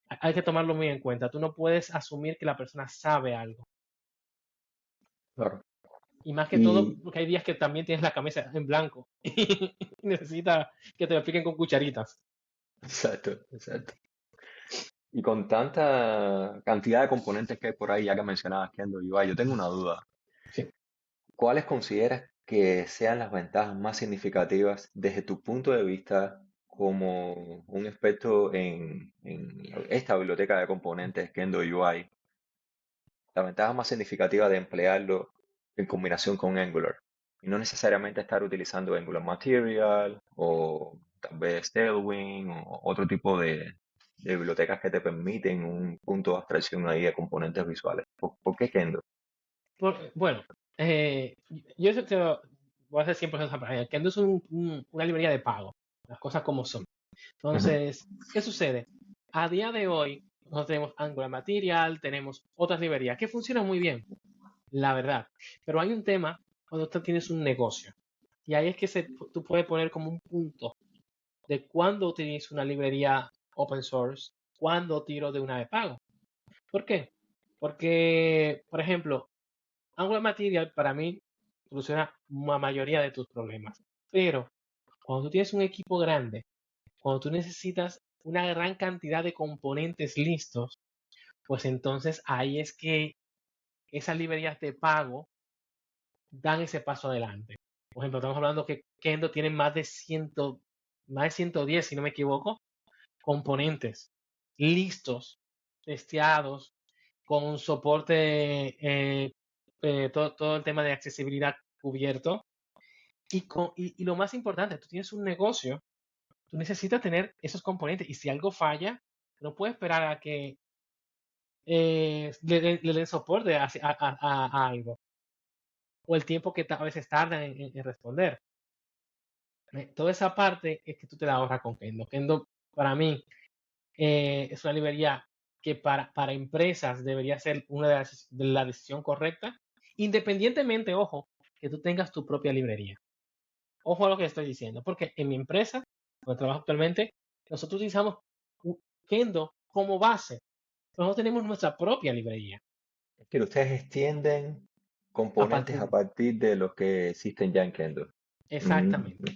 hay que tomarlo muy en cuenta. Tú no puedes asumir que la persona sabe algo. Claro. Y más que todo, Y porque hay días que también tienes la camisa en blanco y necesitas que te lo expliquen con cucharitas. exacto, exacto. Y con tanta cantidad de componentes que hay por ahí, ya que mencionabas Kendo UI, yo tengo una duda. Sí. ¿Cuáles consideras que sean las ventajas más significativas desde tu punto de vista como un experto en esta biblioteca de componentes Kendo UI? La ventaja más significativa de emplearlo en combinación con Angular. Y no necesariamente estar utilizando Angular Material o tal vez Tailwind o otro tipo de bibliotecas que te permiten un punto de abstracción ahí de componentes visuales. ¿Por qué Kendo? Bueno, yo eso voy a ser 100% transparente. Kendo es una librería de pago, las cosas como son. Ujú. Entonces, ¿qué sucede? A día de hoy, nosotros tenemos Angular Material, tenemos otras librerías que funcionan muy bien, la verdad. Pero hay un tema cuando tú tienes un negocio. Y ahí es que tú puedes poner como un punto de cuándo utilizo una librería open source, cuándo tiro de una de pago. ¿Por qué? Porque, por ejemplo, Angular Material para mí soluciona la mayoría de tus problemas. Pero cuando tú tienes un equipo grande, cuando tú necesitas una gran cantidad de componentes listos, pues entonces ahí es que esas librerías de pago dan ese paso adelante. Por ejemplo, estamos hablando que Kendo tiene más de 110, si no me equivoco, componentes listos, testeados, con soporte, todo el tema de accesibilidad cubierto. Y lo más importante, tú tienes un negocio, tú necesitas tener esos componentes. Y si algo falla, no puedes esperar a que le den soporte a algo. O el tiempo que a veces tardan en responder. Toda esa parte es que tú te la ahorras con Kendo. Kendo, para mí, es una librería que para empresas debería ser una de la decisión correcta, independientemente, ojo, que tú tengas tu propia librería. Ojo a lo que estoy diciendo, porque en mi empresa, donde trabajo actualmente, nosotros utilizamos Kendo como base, pero no tenemos nuestra propia librería. Es que ustedes extienden A componentes partir a de, partir de los que existen ya en Kendo. Mm, exactamente.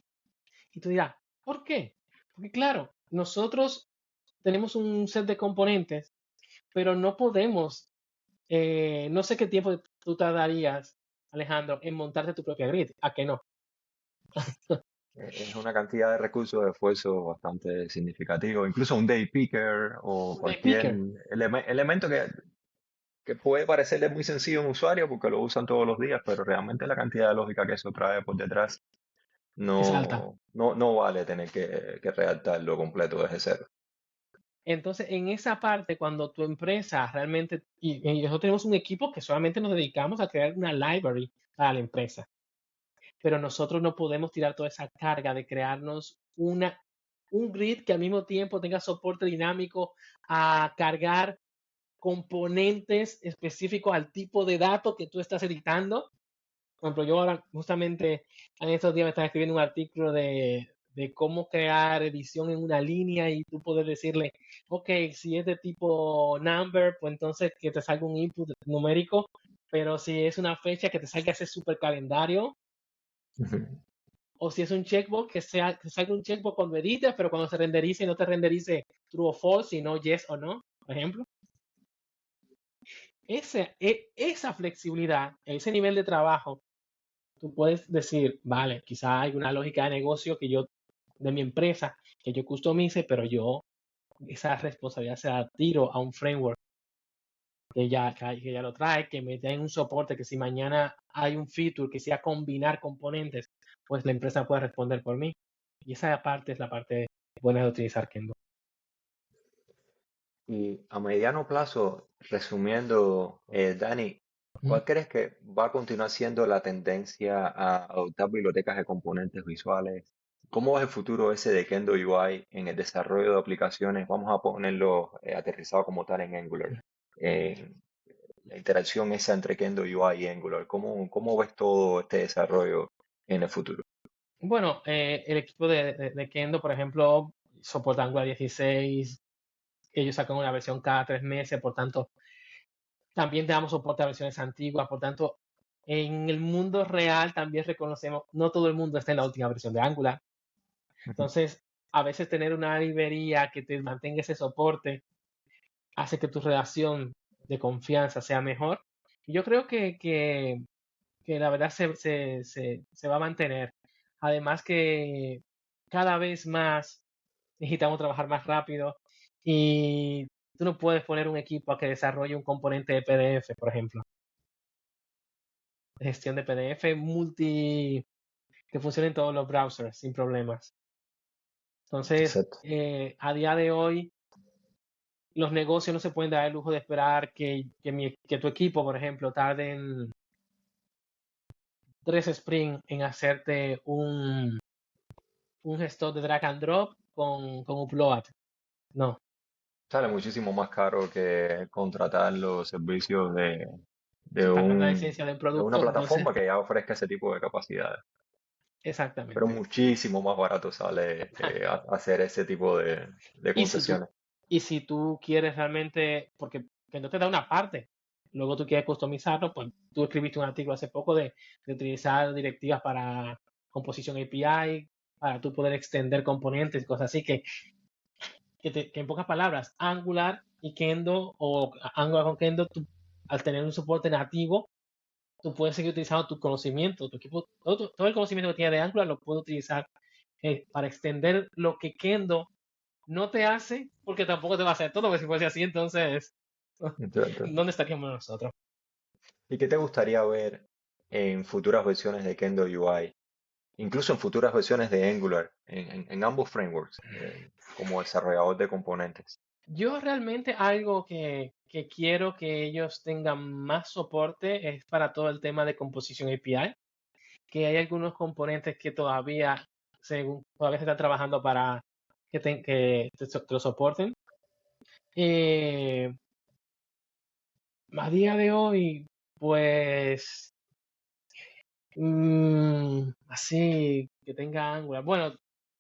Y tú dirás, ¿por qué? Porque claro, nosotros tenemos un set de componentes, pero no podemos, no sé qué tiempo tú tardarías, Alejandro, en montarte tu propia grid. ¿A que no? Es una cantidad de recursos de esfuerzo bastante significativo. Incluso un day picker o Un day cualquier picker. elemento que puede parecerle muy sencillo a un usuario porque lo usan todos los días, pero realmente la cantidad de lógica que eso trae por detrás Es alta. no vale tener que redactarlo completo desde cero. Entonces, en esa parte, cuando tu empresa realmente, y nosotros tenemos un equipo que solamente nos dedicamos a crear una library para la empresa, pero nosotros no podemos tirar toda esa carga de crearnos un grid que al mismo tiempo tenga soporte dinámico a cargar componentes específicos al tipo de datos que tú estás editando. Por ejemplo, yo ahora justamente en estos días me estaba escribiendo un artículo de cómo crear edición en una línea y tú poder decirle, ok, si es de tipo number, pues entonces que te salga un input numérico, pero si es una fecha que te salga ese super calendario, Ujú. o si es un checkbox, que salga un checkbox cuando edites, pero cuando se renderice no te renderice true o false, sino yes o no, por ejemplo. Esa flexibilidad, ese nivel de trabajo, tú puedes decir, vale, quizá hay una lógica de negocio de mi empresa, que yo customice, pero yo esa responsabilidad se la tiro a un framework que ya lo trae, que me den un soporte, que si mañana hay un feature que sea combinar componentes, pues la empresa puede responder por mí. Y esa parte es la parte buena de utilizar Kendo. Y a mediano plazo, resumiendo, Dani, ¿Mm? ¿cuál crees que va a continuar siendo la tendencia a adoptar bibliotecas de componentes visuales? ¿Cómo es el futuro ese de Kendo UI en el desarrollo de aplicaciones? Vamos a ponerlo aterrizado como tal en Angular. Eh, la interacción esa entre Kendo UI y Angular. ¿Cómo ves todo este desarrollo en el futuro? Bueno, el equipo de Kendo, por ejemplo, soporta Angular 16. Ellos sacan una versión cada 3 meses, por tanto, también te damos soporte a versiones antiguas, por tanto, en el mundo real también reconocemos, no todo el mundo está en la última versión de Angular. Entonces, a veces tener una librería que te mantenga ese soporte hace que tu relación de confianza sea mejor. Y yo creo que la verdad se va a mantener. Además que cada vez más necesitamos trabajar más rápido y tú no puedes poner un equipo a que desarrolle un componente de PDF, por ejemplo, de gestión de PDF que funcione en todos los browsers sin problemas. Entonces, Exacto. a día de hoy, los negocios no se pueden dar el lujo de esperar que tu equipo, por ejemplo, tarde en 3 sprints en hacerte un gestor de drag and drop con Upload. No, Sale muchísimo más caro que contratar los servicios de si pagas la un, licencia del de una producto, entonces, plataforma que ya ofrezca ese tipo de capacidades. Pero exactamente. muchísimo más barato sale hacer ese tipo de Y si tú, concesiones. y si tú quieres realmente, porque que no te da una parte, luego tú quieres customizarlo, pues tú escribiste un artículo hace poco de utilizar directivas para composición API, para tú poder extender componentes y cosas así, que en pocas palabras, Angular y Kendo o Angular con Kendo, al tener un soporte nativo, tú puedes seguir utilizando tu conocimiento, tu equipo, todo el conocimiento que tienes de Angular lo puedes utilizar para extender lo que Kendo no te hace, porque tampoco te va a hacer todo, porque si fuese así, entonces, Exacto. ¿dónde estaríamos nosotros? ¿Y qué te gustaría ver en futuras versiones de Kendo UI? Incluso en futuras versiones de Angular, en ambos frameworks, como desarrollador de componentes. Yo realmente algo que quiero que ellos tengan más soporte es para todo el tema de composición API, que hay algunos componentes que todavía, todavía se están trabajando para que te lo soporten. Eh, a día de hoy, pues, así que tenga Angular. Bueno,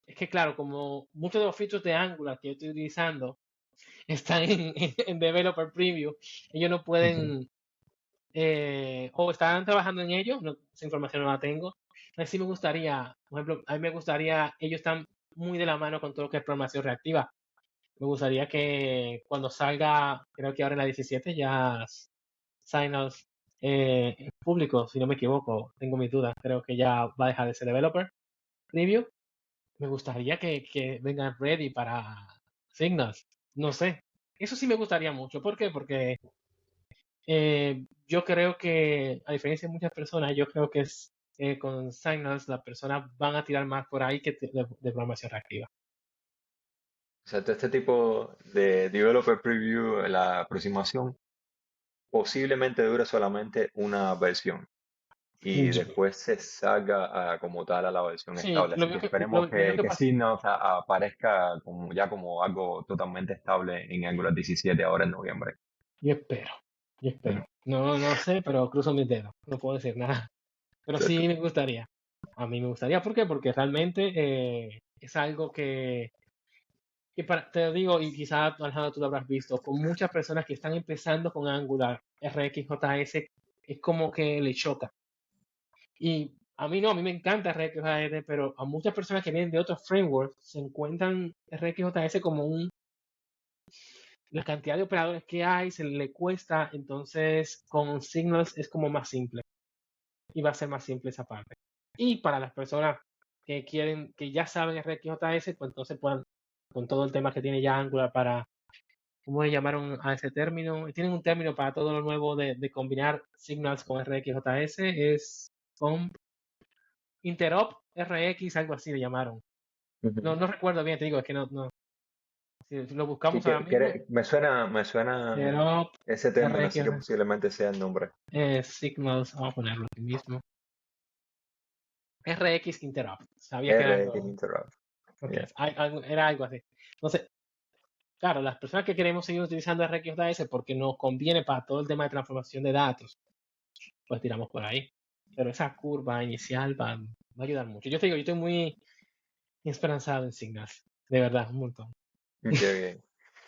es que claro, como muchos de los features de Angular que yo estoy utilizando están en Developer Preview, ellos no Ujú. pueden, o están trabajando en ello, esa información no la tengo. Así me gustaría, por ejemplo, a mí me gustaría, ellos están muy de la mano con todo lo que es programación reactiva. Me gustaría que cuando salga, creo que ahora en la 17 ya Signals en público, si no me equivoco, tengo mis dudas, creo que ya va a dejar de ser developer preview. Me gustaría que vengan ready para Signals, no sé. Eso sí me gustaría mucho. ¿Por qué? Porque yo creo que, a diferencia de muchas personas, yo creo que con Signals las personas van a tirar más por ahí que de programación reactiva. Exacto, este tipo de developer preview, la aproximación posiblemente dure solamente una versión y Yo- después se salga como tal a la versión sí, estable. Así que esperemos lo veo que que pasa. Signals aparezca como, ya como algo totalmente estable en Angular 17 ahora en noviembre. Yo espero, yo Ujú. espero. No, no sé, pero cruzo mis dedos. No puedo decir nada. Pero Exacto. sí me gustaría. A mí me gustaría. ¿Por qué? Porque realmente es algo te digo, y quizás Alejandro tú lo habrás visto, con muchas personas que están empezando con Angular, RxJS, es como que le choca. Y a mí no, a mí me encanta RxJS, pero a muchas personas que vienen de otros frameworks se encuentran RxJS como la cantidad de operadores que hay, se le cuesta, entonces con Signals es como más simple y va a ser más simple esa parte. Y para las personas que quieren, que ya saben RxJS, pues entonces puedan, con todo el tema que tiene ya Angular para, ¿cómo le llamaron a ese término? Tienen un término para todo lo nuevo de combinar Signals con RxJS, es con Interop RX, algo así le llamaron. No, Ujú. no recuerdo bien, te digo, es que no, si lo Sí, buscamos ahora mismo, me suena Interop ese término, así que RX, posiblemente sea el nombre. Signals, vamos a ponerlo aquí mismo. RX Interop, sabía que era RX algo. Interrupt. Ok, Yeah. era algo así. Entonces, claro, las personas que queremos seguir utilizando RxJS porque nos conviene para todo el tema de transformación de datos, pues tiramos por ahí. Pero esa curva inicial va a ayudar mucho. Yo te digo, yo estoy muy esperanzado en Signals. De verdad, un montón. Qué bien.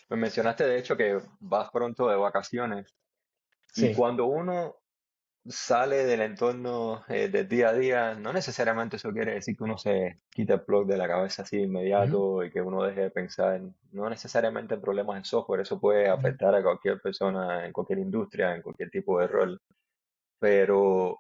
Me mencionaste de hecho que vas pronto de vacaciones y Sí. cuando uno sale del entorno del día a día, no necesariamente eso quiere decir que uno se quita el plug de la cabeza así de Ujú, inmediato y que uno deje de pensar no necesariamente en problemas de software, eso puede ujú, afectar a cualquier persona en cualquier industria, en cualquier tipo de rol, pero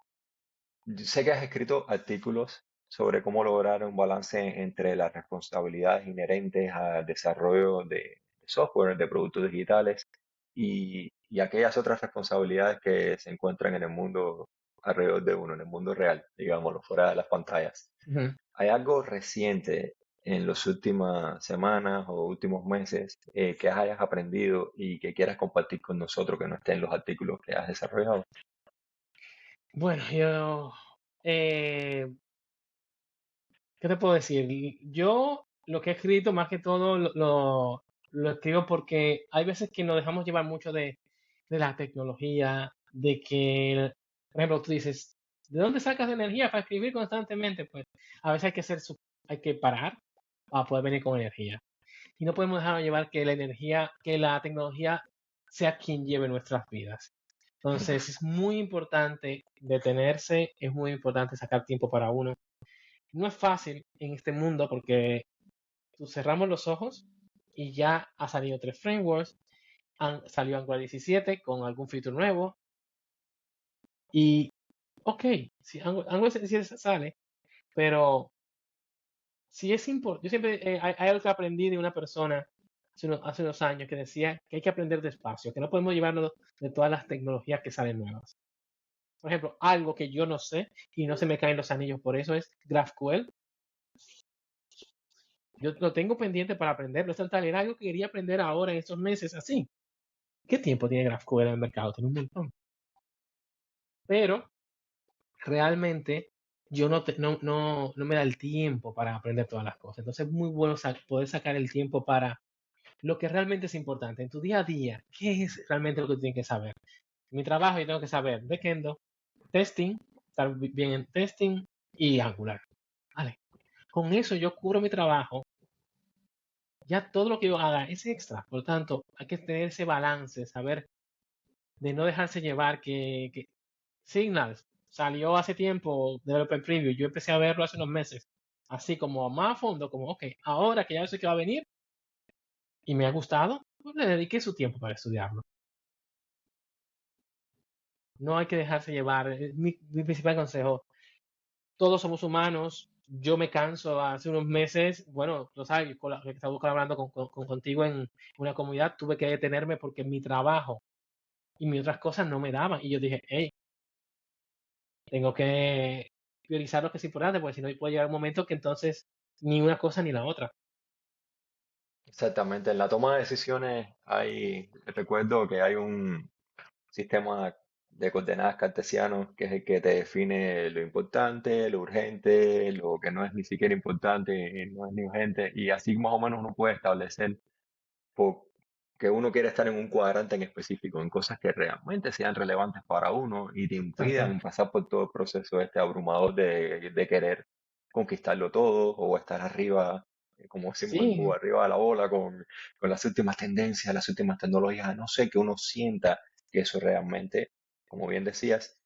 yo sé que has escrito artículos sobre cómo lograr un balance entre las responsabilidades inherentes al desarrollo de software, de productos digitales y aquellas otras responsabilidades que se encuentran en el mundo alrededor de uno, en el mundo real, digámoslo, fuera de las pantallas. ujú. ¿Hay algo reciente en las últimas semanas o últimos meses que hayas aprendido y que quieras compartir con nosotros que no esté en los artículos que has desarrollado? Bueno, ¿qué te puedo decir? Yo lo que he escrito más que todo lo escribo porque hay veces que nos dejamos llevar mucho de la tecnología, de que, por ejemplo, tú dices, ¿de dónde sacas energía para escribir constantemente? Pues a veces hay que parar para poder venir con energía. Y no podemos dejarnos llevar que la energía, que la tecnología sea quien lleve nuestras vidas. Entonces es muy importante detenerse, es muy importante sacar tiempo para uno. No es fácil en este mundo porque cerramos los ojos y ya ha salido tres frameworks, salió Angular 17 con algún feature nuevo y ok, si Angular 17 sale, pero si es importante, yo siempre, hay algo que aprendí de una persona hace unos años que decía que hay que aprender despacio, que no podemos llevarnos de todas las tecnologías que salen nuevas. Por ejemplo, algo que yo no sé y no se me caen los anillos por eso es GraphQL. Yo lo tengo pendiente para aprenderlo. Es tal, era algo que quería aprender ahora en estos meses, así. ¿Qué tiempo tiene GraphQL en el mercado? Tiene un montón. Pero realmente yo no me da el tiempo para aprender todas las cosas. Entonces es muy bueno poder sacar el tiempo para lo que realmente es importante. En tu día a día, ¿qué es realmente lo que tú tienes que saber? En mi trabajo yo tengo que saber de Kendo, testing, estar bien en testing y Angular. Vale. Con eso yo cubro mi trabajo. Ya todo lo que yo haga es extra. Por lo tanto, hay que tener ese balance, saber de no dejarse llevar que Signals salió hace tiempo, Developer Preview, yo empecé a verlo hace unos meses, así como más a fondo, como, ok, ahora que ya sé que va a venir y me ha gustado, pues le dediqué su tiempo para estudiarlo. No hay que dejarse llevar, es mi principal consejo. Todos somos humanos, yo me canso hace unos meses, bueno, lo sabes, que estaba colaborando contigo en una comunidad, tuve que detenerme porque mi trabajo y mis otras cosas no me daban. Y yo dije, hey, tengo que priorizar lo que es importante, porque si no puede llegar un momento que entonces ni una cosa ni la otra. Exactamente, en la toma de decisiones recuerdo que hay un sistema de coordenadas cartesianos que es el que te define lo importante, lo urgente, lo que no es ni siquiera importante, no es ni urgente, y así más o menos uno puede establecer po- que uno quiere estar en un cuadrante en específico, en cosas que realmente sean relevantes para uno y te Exacto. impidan pasar por todo el proceso este abrumador de querer conquistarlo todo o estar arriba, como decimos en Sí, Cuba, arriba de la bola con las últimas tendencias, las últimas tecnologías, a no ser que uno sienta que eso realmente, como bien decías,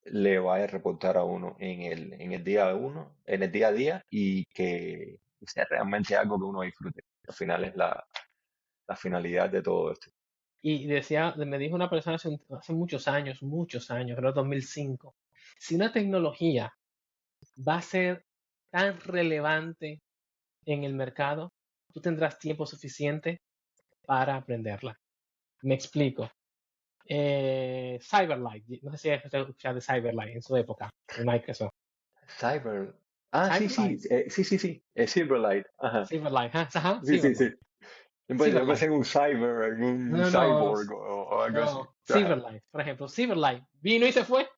le va a reportar a uno en el día de uno, en el día a día y que sea realmente algo que uno disfrute. Al final es la finalidad de todo esto. y decía, me dijo una persona hace muchos años, creo 2005, si una tecnología va a ser tan relevante en el mercado, tú tendrás tiempo suficiente para aprenderla. Me explico. Cyberlight, no sé si has escuchado de Cyberlight en su época, de Microsoft. Cyber. Ah, sí, sí, Cyberlight, sí, sí, sí. Silverlight. Ajá. Silverlight, ajá, Sí, sí, sí. Silverlight, Yo pensé Silverlight. en un cyber, en un No, no, cyborg o algo así. no, Ajá. Silverlight, por ejemplo, Silverlight vino y se fue.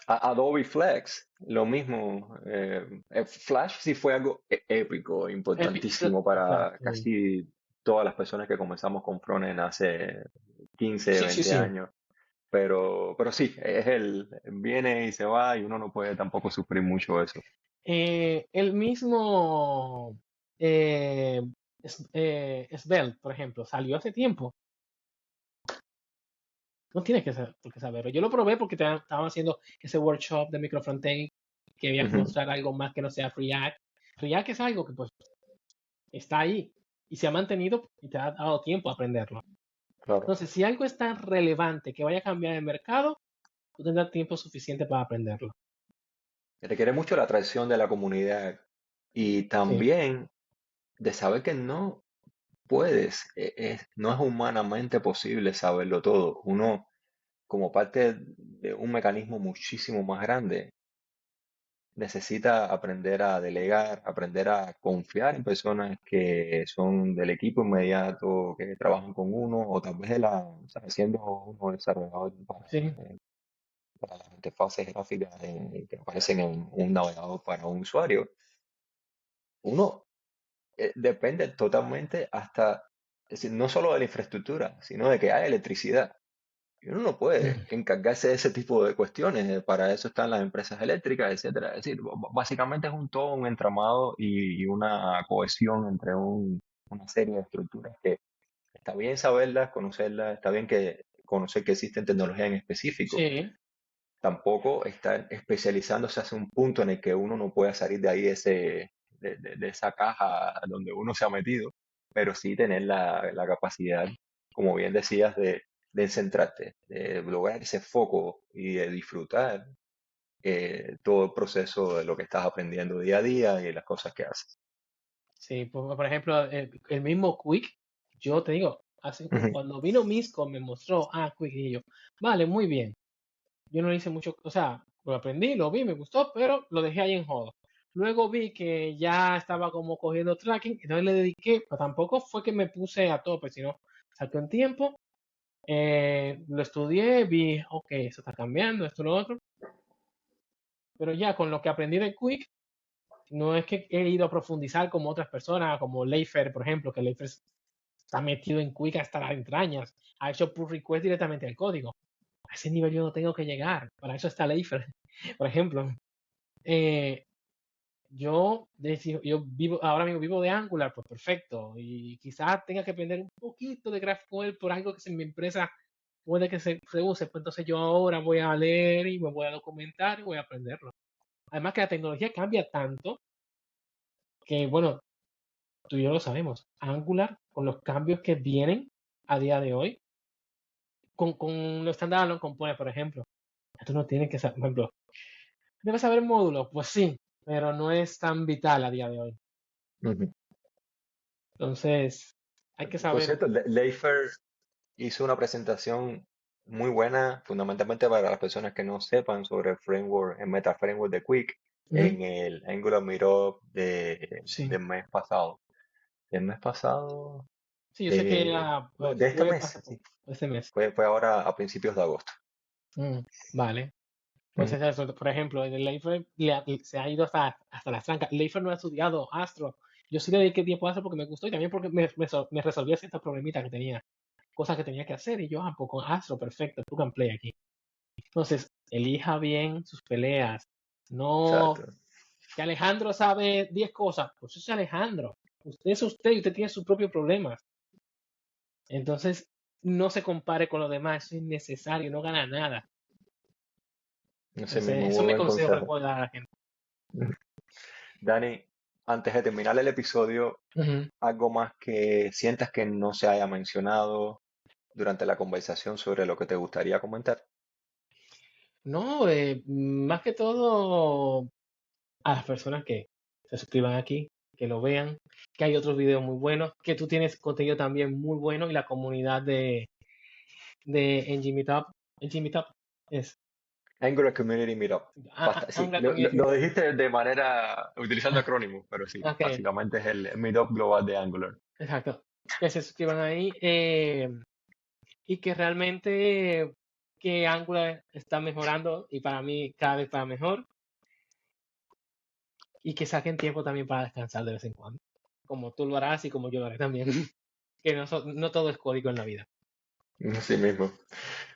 Adobe Flex, lo mismo. Flash sí fue algo épico, importantísimo para Exacto. casi todas las personas que comenzamos con frontend hace 15, Sí, sí, 20 sí. años. Pero sí, viene y se va y uno no puede tampoco sufrir mucho eso. El mismo eh, Svelte, por ejemplo, salió hace tiempo. No tienes que por qué saberlo. Yo lo probé porque estaban haciendo ese workshop de microfrontend que había que Ujú, mostrar algo más que no sea React. React es algo que pues está ahí y se ha mantenido y te ha dado tiempo a aprenderlo. claro. Entonces, si algo es tan relevante que vaya a cambiar el mercado, tú tendrás tiempo suficiente para aprenderlo. Requiere mucho la traición de la comunidad y Sí, también de saber que no puedes, no es humanamente posible saberlo todo. Uno, como parte de un mecanismo muchísimo más grande, necesita aprender a delegar, aprender a confiar en personas que son del equipo inmediato, que trabajan con uno, o tal vez o sea, siendo uno desarrollador sí, para las interfaces gráficas que aparecen en un navegador para un usuario. Uno depende totalmente hasta, es decir, no solo de la infraestructura, sino de que haya electricidad. Y uno no puede mm, encargarse de ese tipo de cuestiones, para eso están las empresas eléctricas, etcétera. Es decir, básicamente es todo un entramado y una cohesión entre una serie de estructuras que está bien saberlas, conocerlas, está bien que conocer que existen tecnologías en específico. sí, Tampoco estar especializándose hacia un punto en el que uno no pueda salir de ahí de esa caja donde uno se ha metido, pero sí tener la capacidad, como bien decías, de centrarte, de lograr ese foco y de disfrutar todo el proceso de lo que estás aprendiendo día a día y las cosas que haces. sí. Por ejemplo, el mismo Quick, yo te digo, Ujú, cuando vino Misco me mostró, Quick, y yo, vale, muy bien. Yo no hice mucho, o sea, lo aprendí, lo vi, me gustó, pero lo dejé ahí en hold. Luego vi que ya estaba como cogiendo tracking, entonces le dediqué, pero tampoco fue que me puse a tope, sino saqué un tiempo, lo estudié, vi, ok, eso está cambiando, esto, lo otro, pero ya con lo que aprendí de Quick, no es que he ido a profundizar como otras personas, como Leifer, por ejemplo, que Leifer está metido en Quick hasta las entrañas, ha hecho pull request directamente al código. A ese nivel yo no tengo que llegar, para eso está Leifer, por ejemplo. Eh, yo vivo, ahora mismo vivo de Angular, pues perfecto. Y quizás tenga que aprender un poquito de GraphQL por algo que en mi empresa puede que se use. Pues entonces yo ahora voy a leer y me voy a documentar y voy a aprenderlo. Además que la tecnología cambia tanto que, bueno, tú y yo lo sabemos. Angular, con los cambios que vienen a día de hoy, con los estándar lo compone, por ejemplo. Tú no tienes que saber, por ejemplo, ¿debes saber módulos? Pues sí, pero no es tan vital a día de hoy. ujú. Entonces, hay que Por saber. cierto, Leifer hizo una presentación muy buena, fundamentalmente para las personas que no sepan sobre el framework, el meta framework de Quick, Ujú, en el Angular Meetup sí, del mes pasado. el mes pasado, Sí, yo sé que era, no, de este fue mes, sí, este mes. fue ahora a principios de agosto. Mm, vale. Pues Ujú. es eso, por ejemplo, el Leifer se ha ido hasta las trancas. Leifer no ha estudiado Astro. Yo sí le dediqué tiempo a Astro porque me gustó y también porque me resolvía ciertos problemitas que tenía, cosas que tenía que hacer. Y yo, pues con Astro, perfecto, plug and play aquí. Entonces, elija bien sus peleas. No, Exacto. que Alejandro sabe 10 cosas. Pues eso es Alejandro. Usted es usted y usted tiene sus propios problemas. Entonces, no se compare con los demás. Eso es innecesario, no gana nada. Ese Entonces, mismo, eso muy es mi buen consejo que le consejo. puedo dar a la gente. Dani, antes de terminar el episodio, Ujú. algo más que sientas que no se haya mencionado durante la conversación sobre lo que te gustaría comentar. No, más que todo a las personas que se suscriban aquí, que lo vean, que hay otros videos muy buenos, que tú tienes contenido también muy bueno y la comunidad de NG Meetup es Angular Community Meetup. Sí, Angular Community lo Meetup. dijiste de manera utilizando Ah, acrónimos, pero sí, ok, básicamente es el Meetup global de Angular. exacto. Que se suscriban ahí y que realmente que Angular está mejorando y para mí cada vez para mejor y que saquen tiempo también para descansar de vez en cuando, como tú lo harás y como yo lo haré también. Que no, no todo es código en la vida. Así mismo.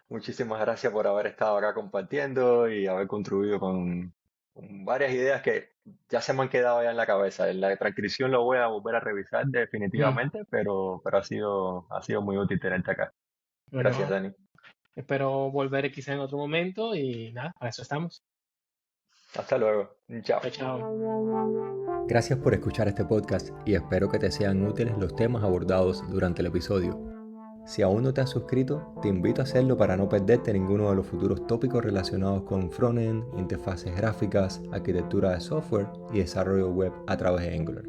Muchísimas gracias por haber estado acá compartiendo y haber contribuido con varias ideas que ya se me han quedado ya en la cabeza. En la transcripción lo voy a volver a revisar Mm, definitivamente, pero ha sido muy útil tenerte acá. Gracias, bueno, Dani. espero volver quizá en otro momento y nada, para eso estamos. Hasta luego. Chao. Chao, chao. Gracias por escuchar este podcast y espero que te sean útiles los temas abordados durante el episodio. Si aún no te has suscrito, te invito a hacerlo para no perderte ninguno de los futuros tópicos relacionados con frontend, interfaces gráficas, arquitectura de software y desarrollo web a través de Angular.